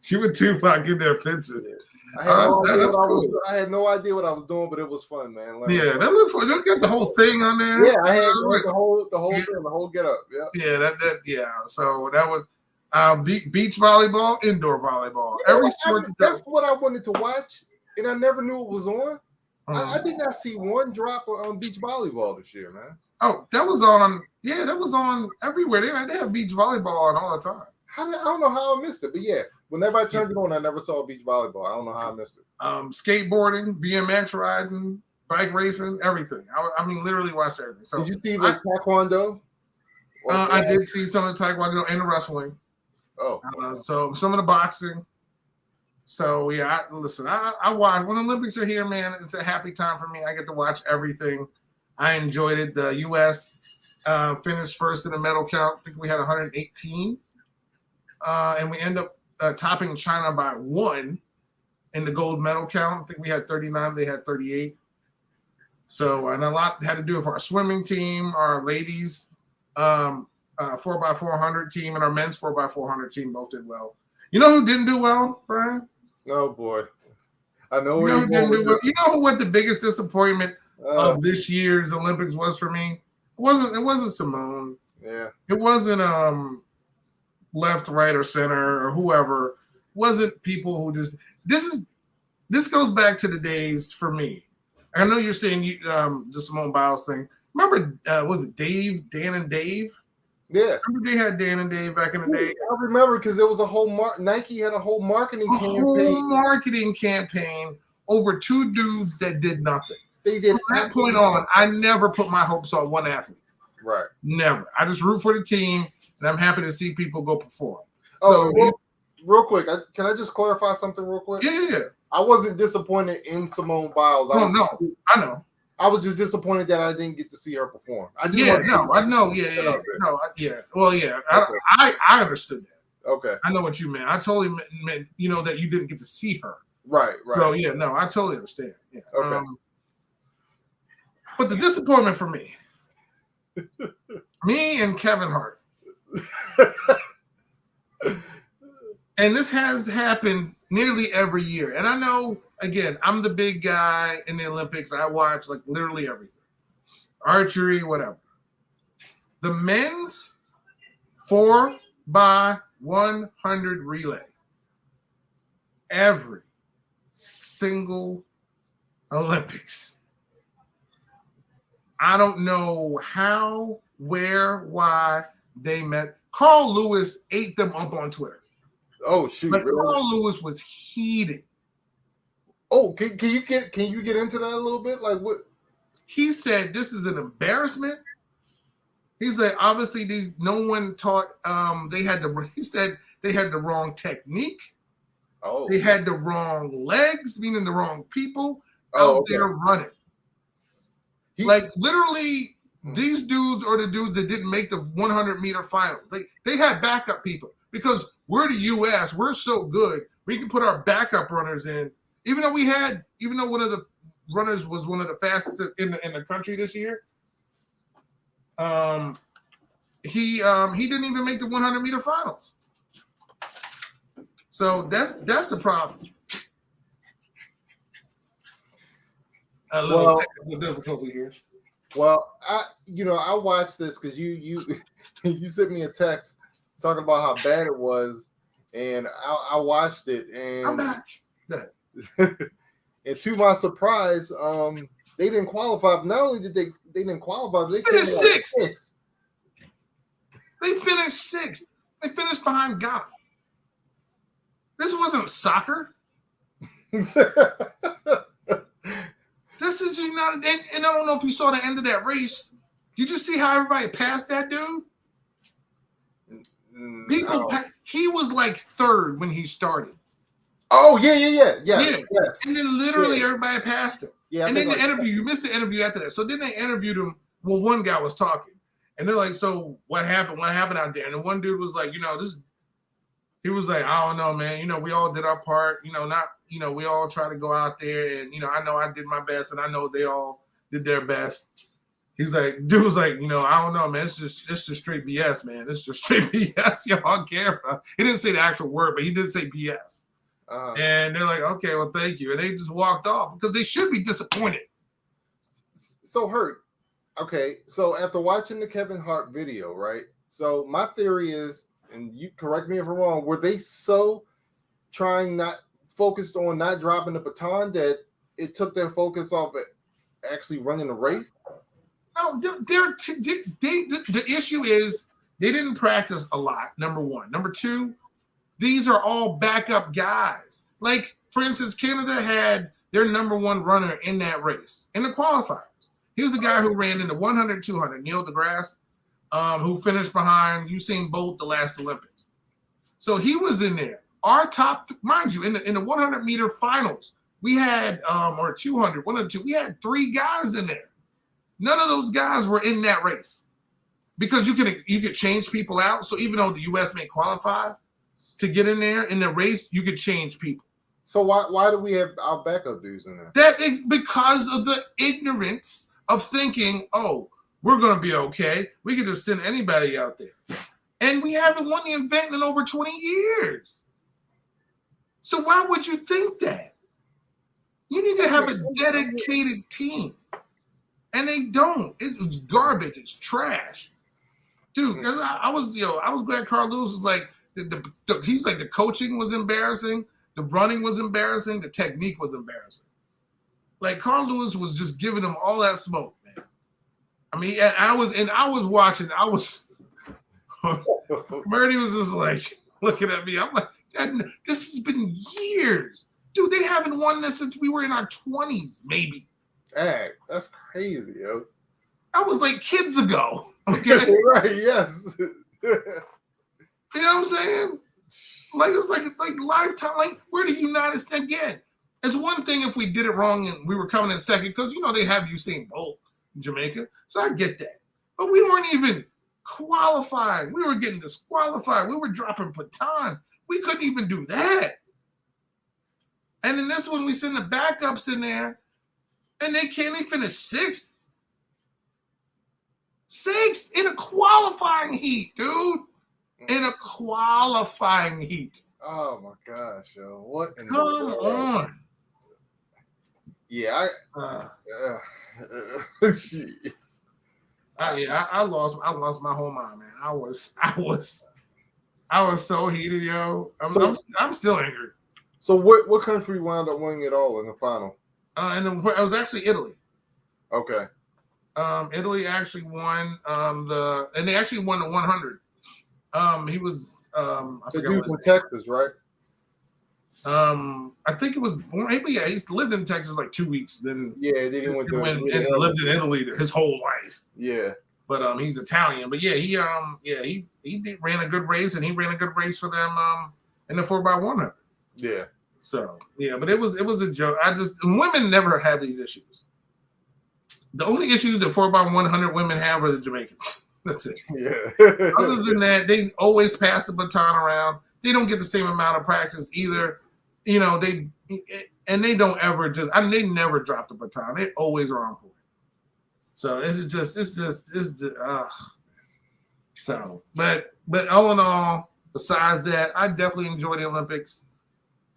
You and Tupac in there fencing.
Yeah. I had no idea what I was doing, but it was fun, man.
That looked fun. You got the whole thing on there.
Yeah, I had the whole thing, the whole get up. Yeah.
Yeah. So that was beach volleyball, indoor volleyball. Every sport.
That's what I wanted to watch, and I never knew it was on. I did not see one drop on beach volleyball this year, man.
Oh, that was on. Yeah, that was on everywhere. They have beach volleyball on all the time.
I don't know how I missed it, but yeah, whenever I turned it on, I never saw beach volleyball. I don't know how I missed it.
Skateboarding, BMX riding, bike racing, everything. I mean, literally watched everything. So
did you see the taekwondo?
I did see some of the taekwondo and the wrestling.
Oh,
so some of the boxing. So yeah, I watch when the Olympics are here, man. It's a happy time for me. I get to watch everything. I enjoyed it. The U.S. Finished first in the medal count. I think we had 118, and we end up topping China by 1 in the gold medal count. I think we had 39. They had 38. So and a lot had to do with our swimming team, our ladies 4x400 team, and our men's 4x400 team both did well. You know who didn't do well, Brian?
Oh boy, I know.
You know who didn't do well? You know what the biggest disappointment of this year's Olympics was for me? It wasn't Simone.
Yeah.
It wasn't left, right, or center or whoever. It wasn't people who just this goes back to the days for me. I know you're saying the Simone Biles thing. Remember, was it Dan and Dave?
Yeah.
Remember they had Dan and Dave back in the day?
I remember because there was a whole Nike had a whole marketing
campaign over 2 dudes that did nothing.
They did.
From that point on, I never put my hopes on one athlete.
Right.
Never. I just root for the team, and I'm happy to see people go perform.
Oh, so, real quick, can I just clarify something real quick?
Yeah.
I wasn't disappointed in Simone Biles.
I know.
I was just disappointed that I didn't get to see her perform.
I know. Yeah. Well, yeah. Okay. I understood that.
Okay.
I know what you meant. I totally meant, that you didn't get to see her.
Right.
So, yeah, no, I totally understand. Yeah.
Okay.
But the disappointment for me, me and Kevin Hart, and this has happened nearly every year. And I know, again, I'm the big guy in the Olympics. I watch like literally everything. Archery, whatever. The men's 4x100 relay. Every single Olympics. I don't know how, where, why they met. Carl Lewis ate them up on Twitter.
Oh shoot!
But really? Carl Lewis was heated.
Oh, can you get into that a little bit? Like what?
He said this is an embarrassment. He said obviously no one taught. He said they had the wrong technique.
Oh.
They had the wrong legs, meaning the wrong people out there running. Literally, these dudes are the dudes that didn't make the 100-meter finals. They had backup people because we're the U.S. We're so good. We can put our backup runners in. Even though one of the runners was one of the fastest in the country this year, he didn't even make the 100-meter finals. So that's the problem. A little technical difficulty here.
Well, I watched this because you you sent me a text talking about how bad it was, and I watched it, and
I'm back.
And to my surprise, they didn't qualify. Not only did they didn't qualify, they
finished sixth.
Sixth.
They finished sixth. They finished behind Ghana. This wasn't soccer. This is not. And I don't know if you saw the end of that race. Did you see how everybody passed that dude? He was like third when he started.
Oh yes.
And then literally everybody passed him.
Yeah.
And then the interview, you missed the interview after that. So then they interviewed him. Well, one guy was talking, and they're like, "So what happened? What happened out there?" And the one dude was like, he was like, "I don't know, man. We all did our part. We all try to go out there, and I know I did my best, and I know they all did their best." He's like, dude was like, I don't know, man. It's just straight BS, man. It's just straight BS. On camera. He didn't say the actual word, but he did say BS. And they're like, okay, well, thank you. And they just walked off because they should be disappointed.
So hurt. Okay, so after watching the Kevin Hart video, right? So my theory is, and you correct me if I'm wrong, were they so focused on not dropping the baton that it took their focus off it actually running the race?
No, the issue is they didn't practice a lot, number one. Number two, these are all backup guys. Like, for instance, Canada had their number one runner in that race, in the qualifiers. He was the guy who ran in the 100, 200, Neil deGrasse, who finished behind Usain Bolt the last Olympics. So he was in there. Our top, mind you, in the 100-meter finals, we had, or 200, one of the two, we had 3 guys in there. None of those guys were in that race because you could change people out. So even though the U.S. may qualify to get in there in the race, you could change people.
So why do we have our backup dudes in there?
That is because of the ignorance of thinking, oh, we're going to be okay. We can just send anybody out there. And we haven't won the event in over 20 years. So why would you think that? You need to have a dedicated team. And they don't. It's garbage. It's trash. Dude, I was glad Carl Lewis was like, he's like, the coaching was embarrassing. The running was embarrassing. The technique was embarrassing. Like, Carl Lewis was just giving them all that smoke, man. I mean, and I was watching. Murdy was just like looking at me. I'm like, this has been years. Dude, they haven't won this since we were in our 20s, maybe.
Hey, that's crazy, yo.
That was like kids ago. Okay?
Right, yes.
You know what I'm saying? Like, it's like lifetime. Like, we're the United States again. It's one thing if we did it wrong and we were coming in second, because they have Usain Bolt in Jamaica. So I get that. But we weren't even qualifying. We were getting disqualified. We were dropping batons. We couldn't even do that. And in this one, we send the backups in there, and they finish sixth. Sixth in a qualifying heat, dude. In a qualifying heat.
Oh my gosh, yo! What?
Come on.
Yeah,
I lost my whole mind, man. I was so heated, yo. I'm still angry.
So what country wound up winning it all in the final?
And it was actually Italy.
Okay.
Italy actually won and they actually won the 100. He was I
the
forgot
dude from Texas, right?
I think it was born. Maybe he lived in Texas for like 2 weeks. Then
he lived
in Italy his whole life.
Yeah,
but he's Italian. But yeah, he ran a good race, and he ran a good race for them in the 4x100.
Yeah.
So yeah, but it was a joke. Women never have these issues. The only issues that 4x100 women have are the Jamaicans. That's it.
Yeah.
Other than that, they always pass the baton around. They don't get the same amount of practice either. They don't ever they never drop the baton. They always are on point. So but all in all, besides that, I definitely enjoyed the Olympics.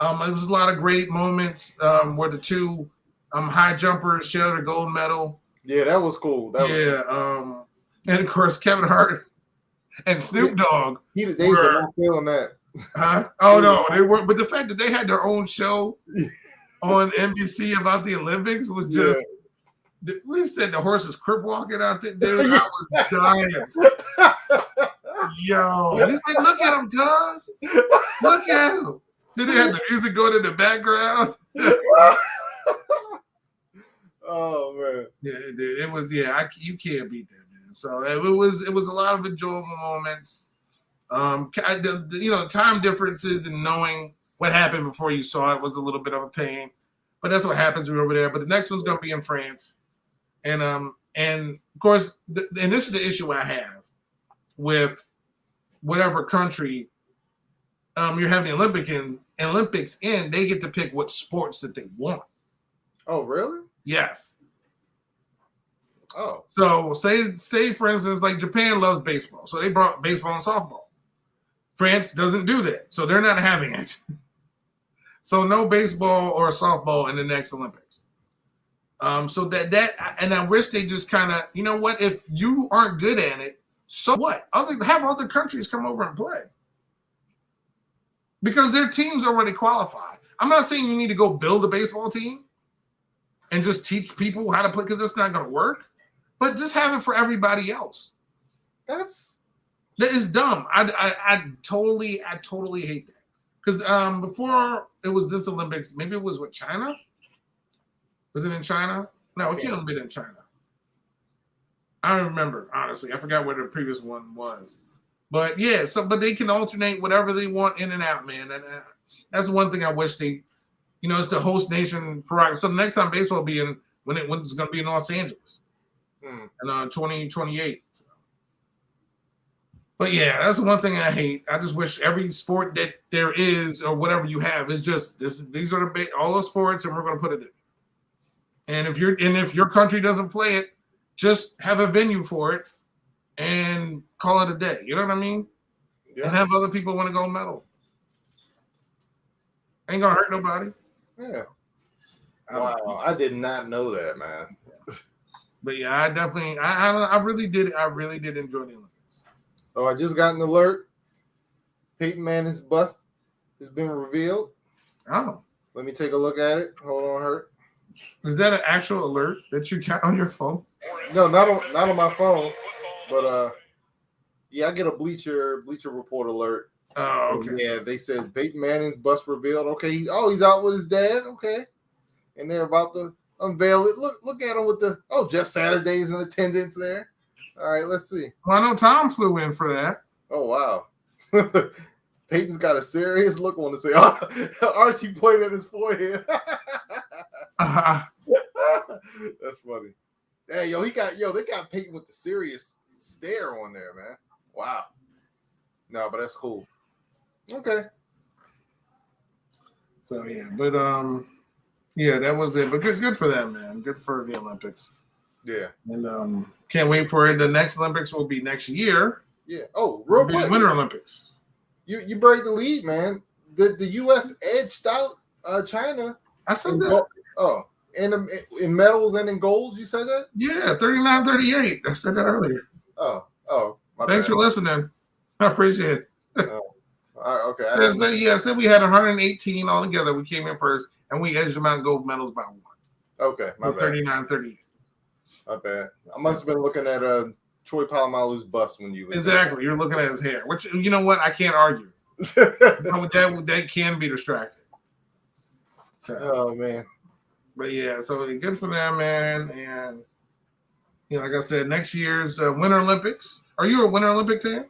It was a lot of great moments where the two high jumpers shared a gold medal.
Yeah, that was cool.
And of course Kevin Hart and Snoop Dogg
They were not feeling that.
Huh? Oh no, they weren't. But the fact that they had their own show on NBC about the Olympics was just. We said the horse was crip walking out there, dude. I was dying. Yo, he's like, look at him, cuz. Look at him. Did they have the music going in the background?
Oh man.
Yeah, dude, it was. Yeah, you can't beat that, man. So it was a lot of enjoyable moments. Time differences and knowing what happened before you saw it was a little bit of a pain, but that's what happens when you're over there. But the next one's going to be in France, and of course, and this is the issue I have with whatever country you're having the Olympics in, they get to pick what sports that they want.
Oh, really?
Yes.
Oh.
So say for instance, like Japan loves baseball, so they brought baseball and softball. France doesn't do that, so they're not having it. So no baseball or softball in the next Olympics. So that and I wish they just kind of, you know what, if you aren't good at it, so what? Have other countries come over and play. Because their teams already qualify. I'm not saying you need to go build a baseball team and just teach people how to play, because that's not going to work. But just have it for everybody else. That is dumb. I totally hate that. Because before it was this Olympics, maybe it was with China. Was it in China? No, it can't have been in China. I don't remember, honestly. I forgot where the previous one was. But yeah, but they can alternate whatever they want in and out, man. And that's one thing I wish they, it's the host nation prerogative. So the next time baseball will be when it's going to be in Los Angeles. And 2028. But yeah, that's the one thing I hate. I just wish every sport that there is or whatever you have is just this. These are all the sports, and we're going to put it in. And if your country doesn't play it, just have a venue for it and call it a day. You know what I mean? Yeah. And have other people want to go medal. Ain't gonna hurt nobody.
Yeah. Wow, I did not know that, man.
But yeah, I definitely, I really did enjoy the Olympics.
Oh, I just got an alert. Peyton Manning's bust has been revealed.
Oh.
Let me take a look at it. Hold on, Hurt.
Is that an actual alert that you got on your phone?
No, not on my phone. But yeah, I get a Bleacher Report alert.
Oh, okay.
Yeah, they said Peyton Manning's bust revealed. Okay, he's out with his dad. Okay, and they're about to unveil it. Look at him with Jeff Saturday's in attendance there. All right, let's see.
Well, I know Tom flew in for that.
Oh wow. Peyton's got a serious look on his face. Archie pointed at his forehead. That's funny. Hey, they got Peyton with the serious stare on there, man. Wow. No, but that's cool. Okay.
So yeah, but yeah, that was it. But good for them, man. Good for the Olympics.
Yeah.
And can't wait for it. The next Olympics will be next year.
Yeah. Oh, real quick.
Winter Olympics.
You break the lead, man. The U.S. edged out China.
I said that.
In medals and in gold, you said that?
Yeah, 39-38. I said that earlier.
Oh.
Thanks for listening. I appreciate it.
Okay.
I said we had 118 altogether. We came in first, and we edged them out gold medals by one.
Okay, my bad.
39-38.
My bad. I must have been looking at Troy Polamalu's bust when you.
Exactly. You're looking at his hair, which, you know what? I can't argue. That can be distracting. So,
oh, man.
But yeah, so good for them, man. And, like I said, next year's Winter Olympics. Are you a Winter Olympic fan?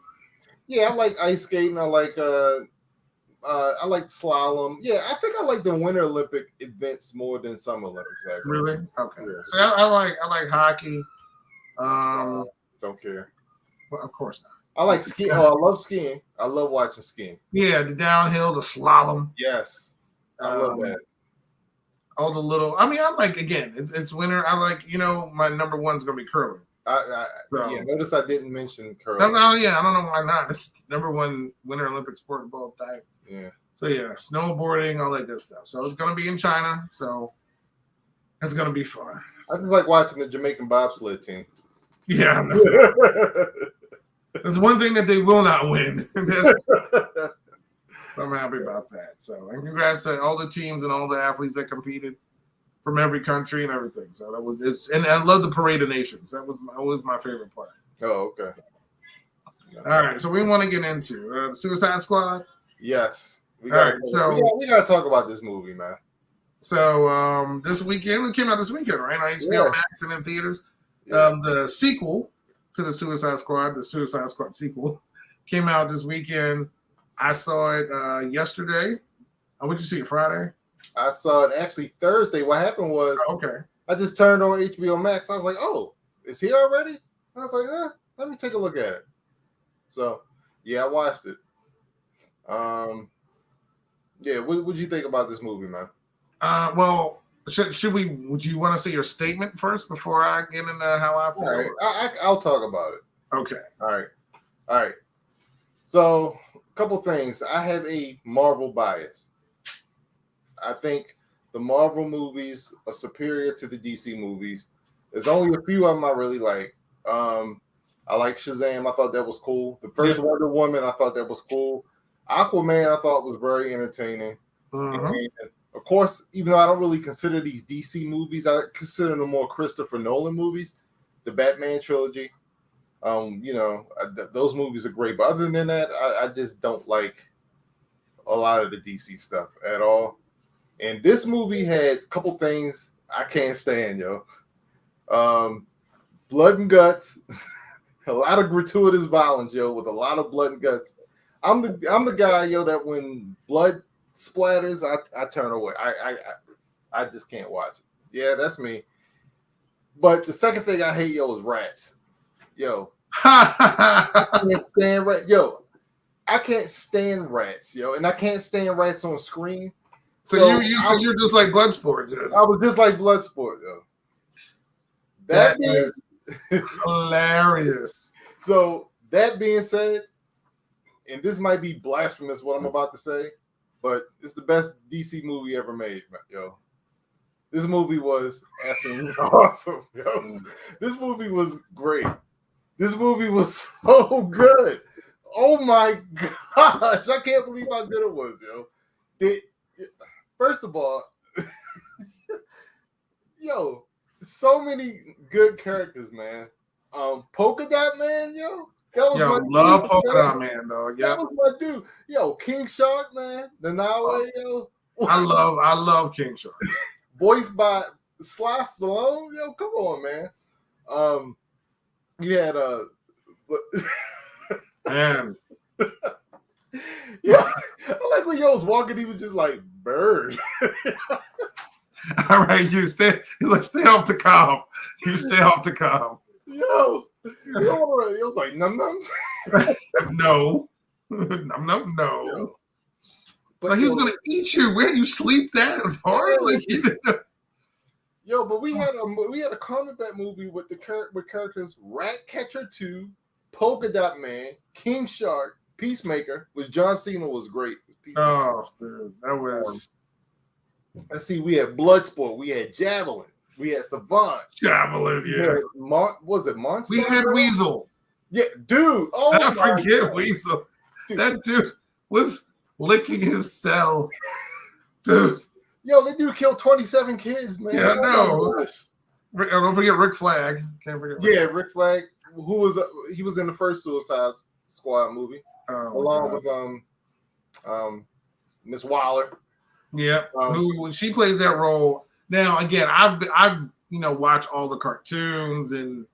Yeah, I like ice skating. I like slalom. Yeah, I think I like the Winter Olympic events more than Summer Olympics. Actually.
Really? Okay. Yeah. So I like hockey.
Don't care.
Well, of course not.
I like skiing. I love skiing. I love watching skiing.
Yeah, the downhill, the slalom.
Yes, I love that.
All the little. I mean, I like, again, it's winter. I like, my number one's gonna be curling. So
Yeah, notice I didn't mention
no,
curling.
yeah, I don't know why not. It's #1 Winter Olympic sport of all time.
Yeah.
So yeah, snowboarding, all that good stuff. So it's gonna be in China. So it's gonna be fun.
I just like watching the Jamaican bobsled team.
Yeah, no. There's one thing that they will not win. So I'm happy about that. So and congrats to all the teams and all the athletes that competed from every country and everything. So that was and I love the Parade of Nations. That was my favorite part.
Oh, okay.
All right, so we want to get into the Suicide Squad.
Yes. We
gotta
talk about this movie, man.
So this weekend, it came out this weekend, right? On HBO Max and in theaters.
Yeah.
The sequel to the Suicide Squad sequel, came out this weekend. I saw it yesterday. Would you see it Friday?
I saw it actually Thursday. What happened was
Okay.
I just turned on HBO Max. I was like, oh, is he already? And I was like, let me take a look at it. So yeah, I watched it. Yeah, what would you think about this movie, man?
Well, should we? Would you want to say your statement first before I get into how I feel?
All right. I'll talk about it.
Okay.
All right. So, a couple things. I have a Marvel bias. I think the Marvel movies are superior to the DC movies. There's only a few of them I really like. I like Shazam. I thought that was cool. The first Wonder Woman, I thought that was cool. Aquaman, I thought was very entertaining.
Mm-hmm.
And of course, even though I don't really consider these DC movies, I consider them more Christopher Nolan movies. The Batman trilogy. Those movies are great. But other than that, I just don't like a lot of the DC stuff at all. And this movie had a couple things I can't stand, yo. Blood and guts, a lot of gratuitous violence, yo, with a lot of blood and guts. I'm the guy, yo, that when blood splatters, I turn away. I just can't watch it. Yeah, that's me. But the second thing I hate, yo, is rats. Yo, I can't stand rats. Yo, I can't stand rats, yo, and I can't stand rats on screen.
So you're just like Bloodsport.
I was just like Bloodsport, yo.
That is hilarious.
So that being said, and this might be blasphemous what I'm about to say, but it's the best DC movie ever made, yo. This movie was effing awesome, yo. This movie was great. This movie was so good. Oh my gosh, I can't believe how good it was, yo. First of all, yo, so many good characters, man. Polka Dot Man, yo.
Love Polka Dot Man, dog. Yeah,
that was my dude. Yo, King Shark, man. The Nawe, yo.
I love King Shark.
Voiced by Sly Stallone, yo. Come on, man. You had
man.
Yeah, I like when yo was walking. He was just like bird.
All right, he's like stay off the calm. You stay off the calm.
Yo, he was like num num.
No, num num no.
Yo.
But like he was gonna eat you. Where you sleep that hard? Like he didn't.
Yo, but we had a combat movie with characters Ratcatcher 2, Polka Dot Man, King Shark, Peacemaker, which John Cena was great.
Oh, dude, that was.
Let's see, we had Bloodsport, we had Javelin, we had Savant.
Javelin, yeah.
Was it Monster?
We had Weasel.
Yeah, dude. Oh,
I forget Weasel. Dude. That dude was licking his cell, dude.
Yo, that dude killed 27 kids, man.
Yeah, no. Don't forget Rick Flag. Can't forget.
Rick Flag, he was in the first Suicide Squad movie, along with Miss Waller.
Yeah, who she plays that role. Now again, I've watched all the cartoons and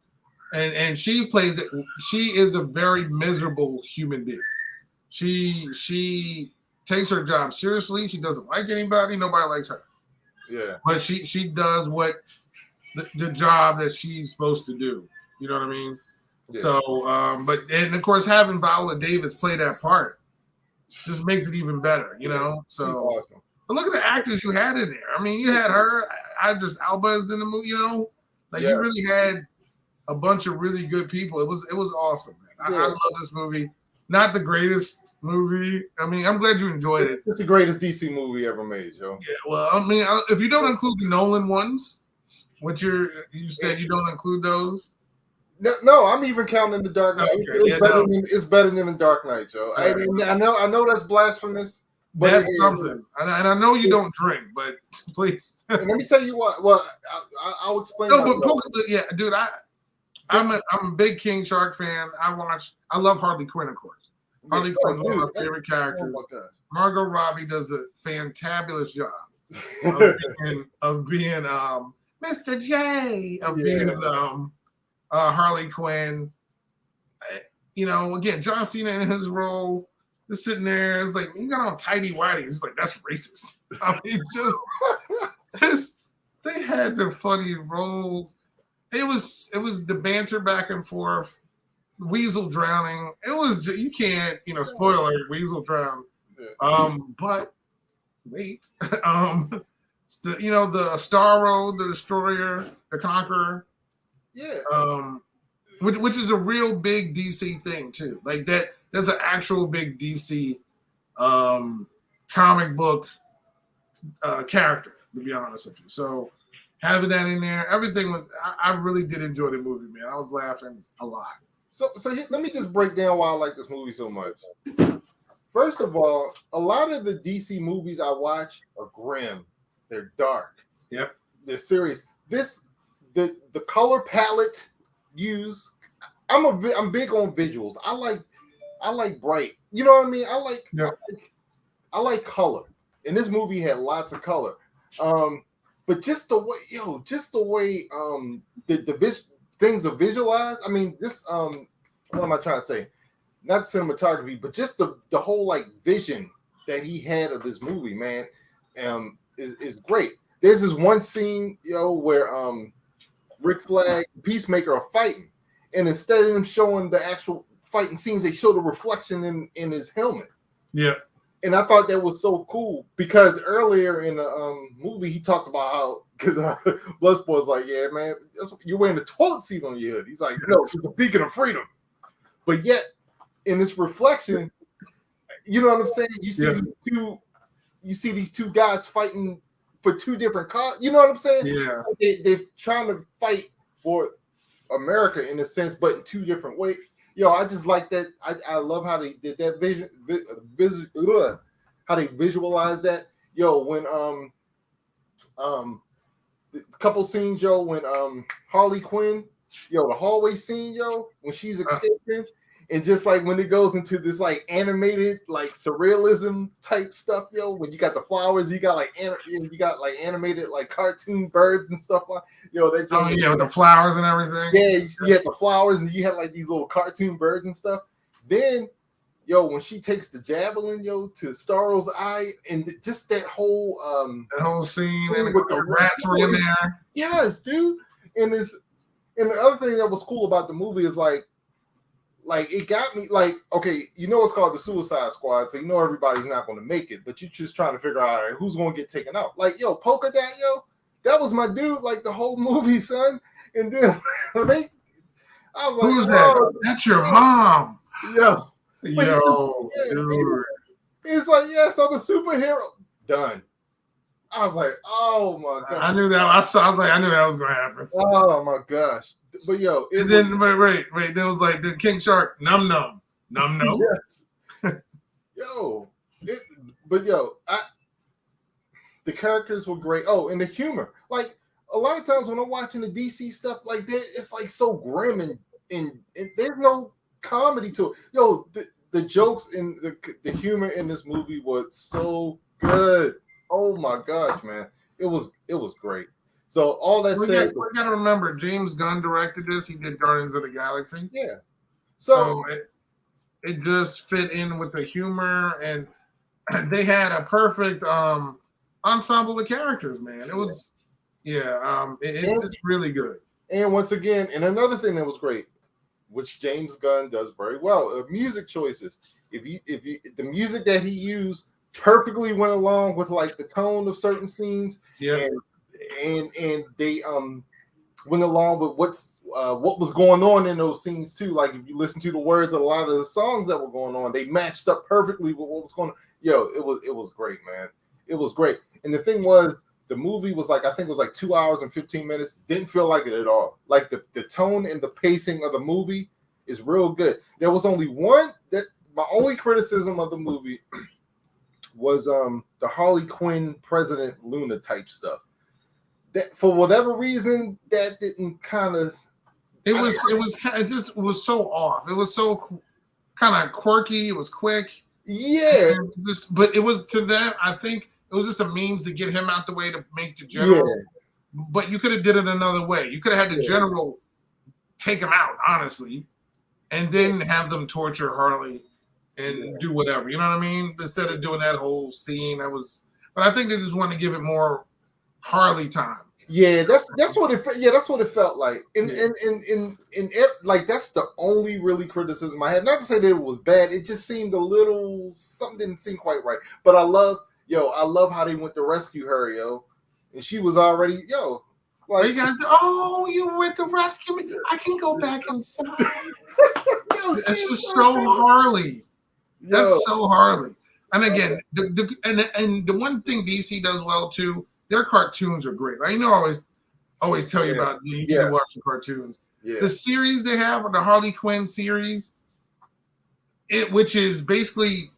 she plays it. She is a very miserable human being. She takes her job seriously. She doesn't like anybody. Nobody likes her.
Yeah,
but she does what the job that she's supposed to do. You know what I mean? Yeah. So, and of course, having Viola Davis play that part just makes it even better. You know, so.
Awesome.
But look at the actors you had in there. I mean, you had her. Idris Elba's in the movie. You know, like you really had a bunch of really good people. It was awesome, man.
Yeah.
I love this movie. Not the greatest movie. I mean, I'm glad you enjoyed it.
It's the greatest DC movie ever made, yo.
Yeah, well, I mean, if you don't include the Nolan ones, you said you don't include those.
No, I'm even counting the Dark Knight.
Okay,
It's better than the Dark Knight, Joe.
Right.
I know that's blasphemous, but
That's something. And I know you don't drink, but please.
And let me tell you what. Well, I'll explain.
No, but yeah, dude, I'm a big King Shark fan. I love Harley Quinn, of course. Harley Quinn's one of my favorite characters.
Oh my gosh.
Margot Robbie does a fantabulous job of being Mr. J, being Harley Quinn. You know, again, John Cena in his role, just sitting there, it's like, you got on tidy whities. It's like, that's racist. I mean, just they had their funny roles. It was the banter back and forth. Weasel drowning. It was you can't, spoiler, Weasel drowned. But wait, the Starro, the Destroyer, the Conqueror.
Yeah.
Which is a real big DC thing too. Like that's an actual big DC comic book character, to be honest with you. So having that in there, everything was. I really did enjoy the movie, man. I was laughing a lot.
So let me just break down why I like this movie so much. First of all, a lot of the DC movies I watch are grim. They're dark.
Yep.
They're serious. The color palette used. I'm big on visuals. I like bright. You know what I mean? I like color. And this movie had lots of color. But just the way the things are visualized. I mean, this what am I trying to say? Not cinematography, but just the whole like vision that he had of this movie, man, is great. There's this one scene, where Rick Flag, Peacemaker are fighting, and instead of them showing the actual fighting scenes, they show the reflection in his helmet.
Yeah.
And I thought that was so cool because earlier in the movie, he talked about how, because Bloodsport's like, yeah, man, you're wearing the toilet seat on your hood. He's like, no, it's a beacon of freedom. But yet, in this reflection, you know what I'm saying? You see these two guys fighting for two different causes. You know what I'm saying?
Yeah.
They're trying to fight for America in a sense, but in two different ways. I just like that. I love how they did that how they visualize that. When the couple scenes, when Harley Quinn, the hallway scene, when she's escaping, and just like when it goes into this like animated, like surrealism type stuff, when you got the flowers, you got like animated like cartoon birds and stuff like,
with the flowers and everything.
Yeah, you had the flowers and you had like these little cartoon birds and stuff. Then, when she takes the javelin, to Starro's eye, and just that whole
scene and with the rats were in there.
Yes, dude. And the other thing that was cool about the movie is like it got me like, okay, it's called the Suicide Squad, so everybody's not going to make it, but you're just trying to figure out, all right, who's going to get taken out. Like, Polka Dot, that was my dude, like the whole movie, son. And then I was like,
who's that? That's your mom.
Yo,
dude.
It's like, yes, I'm a superhero. Done. I was like, oh my god.
I knew that. I knew that was going to happen.
Oh my gosh. But wait. Then
it was like the King Shark, num.
Yes. The characters were great. Oh, and the humor. Like a lot of times when I'm watching the DC stuff like that, it's like so grim and there's no comedy to it. The jokes and the humor in this movie was so good. Oh my gosh, man. It was great. So all that said,
we got to remember, James Gunn directed this. He did Guardians of the Galaxy.
Yeah.
So it just fit in with the humor, and they had a perfect ensemble of characters, man. It was, it's really good.
And once again, and another thing that was great, which James Gunn does very well, music choices. If you the music that he used perfectly went along with like the tone of certain scenes.
Yeah.
And they went along with what was going on in those scenes too. Like if you listen to the words of a lot of the songs that were going on, they matched up perfectly with what was going on. Yo, it was great, man. It was great. And the thing was, the movie was like, I think it was like 2 hours and 15 minutes. Didn't feel like it at all. Like the tone and the pacing of the movie is real good. There was only one that my only criticism of the movie was the Harley Quinn President Luna type stuff. That for whatever reason that didn't kind of.
It was so off. It was so kind of quirky. It was quick.
Yeah.
But it was to them. I think it was just a means to get him out the way to make the general. Yeah. But you could have did it another way. You could have had the general take him out, honestly, and then have them torture Harley and do whatever. You know what I mean? Instead of doing that whole scene, But I think they just wanted to give it more Harley time.
Yeah, that's what it. Yeah, that's what it felt like. Like that's the only really criticism I had. Not to say that it was bad. It just seemed a little something didn't seem quite right. But I love how they went to rescue her, yo, and she was already
like you guys. Oh, you went to rescue me. I can go back inside. That's just so Harley. That's so Harley. And again, the one thing DC does well too. Their cartoons are great. Right? I always tell you about you need to watch the cartoons. Yeah. The series they have, the Harley Quinn series, which is basically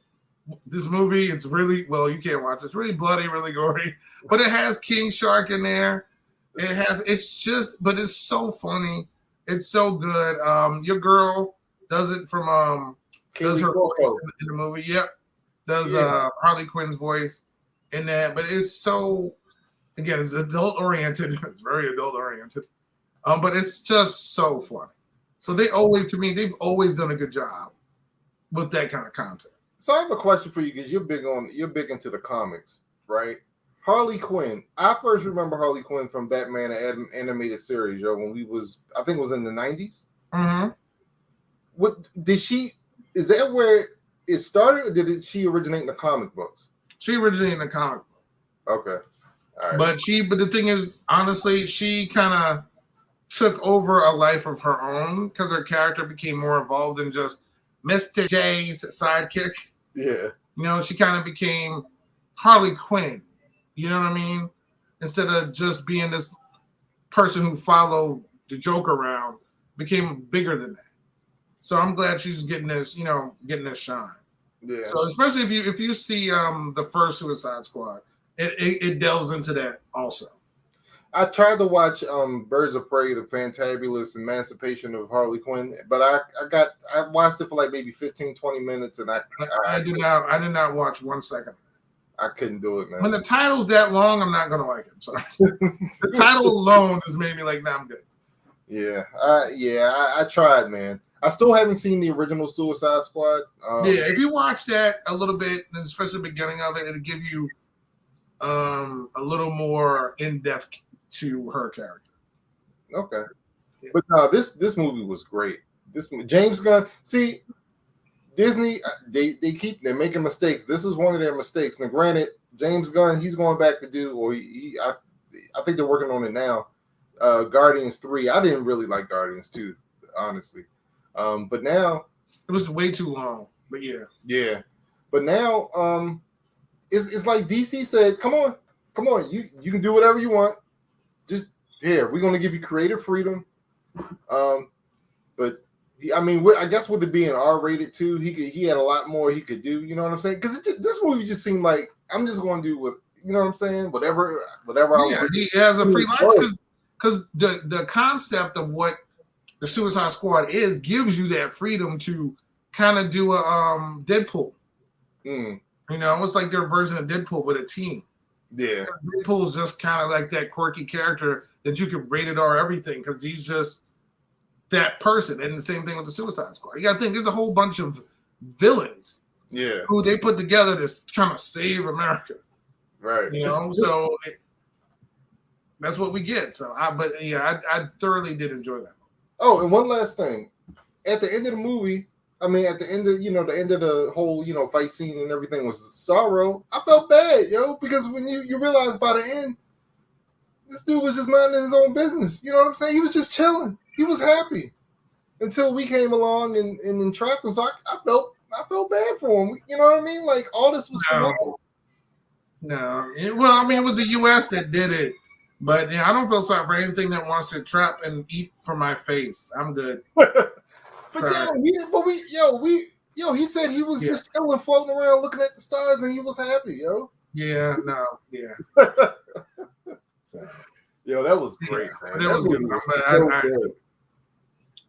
this movie. It's really you can't watch it. It's really bloody, really gory, but it has King Shark in there. But it's so funny. It's so good. Your girl does it from does her voice in the movie. Yep, does Harley Quinn's voice in that. But it's so. Again, it's adult oriented. It's very adult oriented, but it's just so funny. So they've always done a good job with that kind of content.
So I have a question for you because you're big into the comics, right? Harley Quinn. I first remember Harley Quinn from Batman animated series, when I think it was in the 90s.
Mm-hmm.
What did she? Is that where it started, or did she originate in the comic books?
She originated in the comic book.
Okay. Right.
But the thing is, honestly, she kind of took over a life of her own because her character became more involved than just Mr. J's sidekick.
Yeah.
She kind of became Harley Quinn. You know what I mean? Instead of just being this person who followed the Joker around, became bigger than that. So I'm glad she's getting this shine.
Yeah.
So especially if you see the first Suicide Squad. It delves into that also.
I tried to watch Birds of Prey, the Fantabulous Emancipation of Harley Quinn, but I watched it for like maybe 15, 20 minutes, and I
did not watch 1 second.
I couldn't do it, man.
When the title's that long, I'm not gonna like it. Sorry. The title alone has made me like, nah, I'm good.
Yeah, I tried, man. I still haven't seen the original Suicide Squad.
If you watch that a little bit, and especially the beginning of it, it'll give you a little more in depth to her character.
Okay, but no, this movie was great. This James Gunn, see, Disney, they're making mistakes. This is one of their mistakes. Now, granted, James Gunn, he's going back to do, or I think they're working on it now. Guardians 3. I didn't really like Guardians 2, honestly. But now
it was way too long. But
yeah. But now, it's like DC said, come on, you can do whatever you want. Just we're gonna give you creative freedom. But I guess with it being R-rated too, he had a lot more he could do. You know what I'm saying? Because this movie just seemed like I'm just going to do what you know what I'm saying. Whatever.
He has a free lunch because the concept of what the Suicide Squad gives you that freedom to kind of do a Deadpool. It's like their version of Deadpool with a team.
Yeah.
Deadpool's just kind of like that quirky character that you can rated R everything because he's just that person. And the same thing with the Suicide Squad. You got to think there's a whole bunch of villains.
Yeah.
Who they put together to trying to save America.
Right.
So that's what we get. So I thoroughly did enjoy that.
Oh, and one last thing. At the end of the movie, at the end of the end of the whole fight scene and everything was sorrow. I felt bad, because when you realize by the end, this dude was just minding his own business. You know what I'm saying? He was just chilling. he was happy until we came along and entrapped him. So I felt bad for him. You know what I mean? Like all this was for nothing.
No. Well, I mean, it was the U.S. that did it. But yeah, I don't feel sorry for anything that wants to trap and eat from my face. I'm good.
But he said he was just chilling, floating around, looking at the stars, and he was happy, yo.
Yeah, no, yeah.
So, that was great, man.
That was good.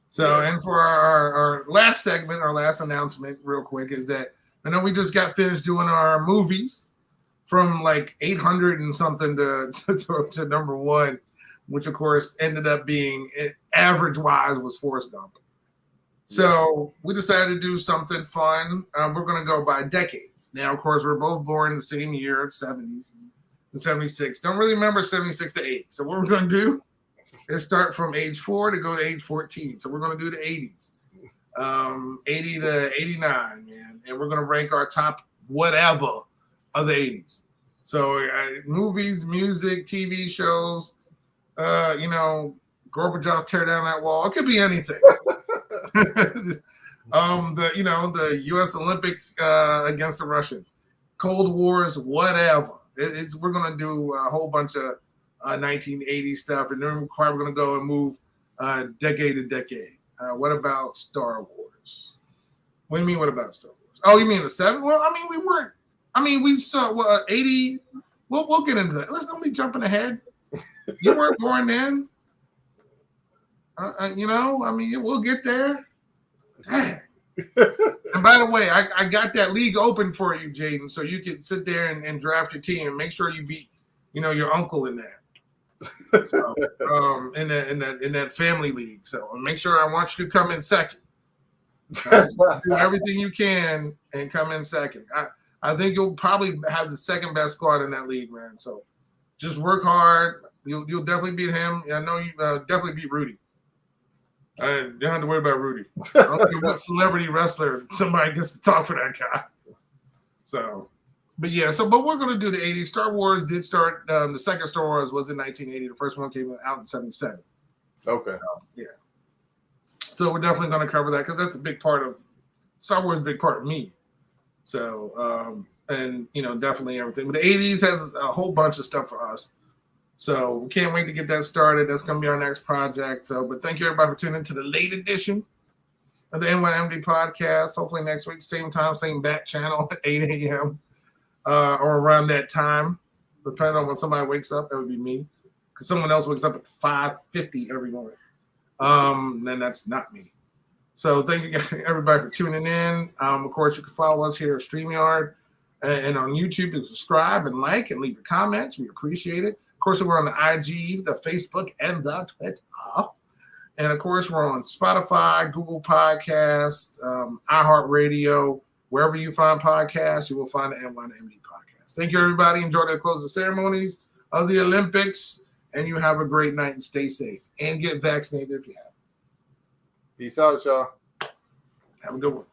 So, and for our last segment, our last announcement, real quick, is that I know we just got finished doing our movies from like 800 and something to number one, which of course ended up being average-wise was Forrest Gump. So we decided to do something fun. We're going to go by decades. Now, of course, we're both born in the same year, 70s and 76. Don't really remember 76 to 8. So what we're going to do is start from age 4 to go to age 14. So we're going to do the 80s, 80 to 89, man. And we're going to rank our top whatever of the 80s. So movies, music, TV shows, Gorbachev tear down that wall. It could be anything. The U.S. Olympics against the Russians, Cold Wars, whatever. We're gonna do a whole bunch of 1980 stuff, and then we're gonna go and move decade to decade. What about Star Wars? What do you mean? What about Star Wars? Oh, you mean the 7? Well, I mean we weren't. I mean we saw 80. We'll get into that. Let's not be jumping ahead. You weren't born then. We'll get there. Dang. And by the way, I got that league open for you, Jaden, so you can sit there and draft your team and make sure you beat, your uncle in that. So, in that family league. So make sure I want you to come in second. So do everything you can and come in second. I think you'll probably have the second best squad in that league, man. So just work hard. You'll definitely beat him. I know you definitely beat Rudy. You don't have to worry about Rudy. I don't care what celebrity wrestler somebody gets to talk for that guy. So, but we're going to do the 80s. Star Wars did start, the second Star Wars was in 1980. The first one came out in 77.
Okay.
Yeah. So we're definitely going to cover that because that's a big part of, Star Wars is a big part of me. So, definitely everything. But the 80s has a whole bunch of stuff for us. So we can't wait to get that started. That's going to be our next project. So, but thank you everybody for tuning in to the late edition of the N1MD podcast. Hopefully next week, same time, same bat channel at 8 a.m. Or around that time, depending on when somebody wakes up. That would be me, because someone else wakes up at 5:50 every morning. Then that's not me. So thank you everybody for tuning in. Of course, you can follow us here at StreamYard and on YouTube. And subscribe and like and leave your comments. We appreciate it. Of course, we're on the IG, the Facebook, and the Twitter. And of course, we're on Spotify, Google Podcasts, iHeartRadio. Wherever you find podcasts, you will find the N1MD podcast. Thank you, everybody. Enjoy the closing ceremonies of the Olympics. And you have a great night and stay safe. And get vaccinated if you have.
Peace out, y'all.
Have a good one.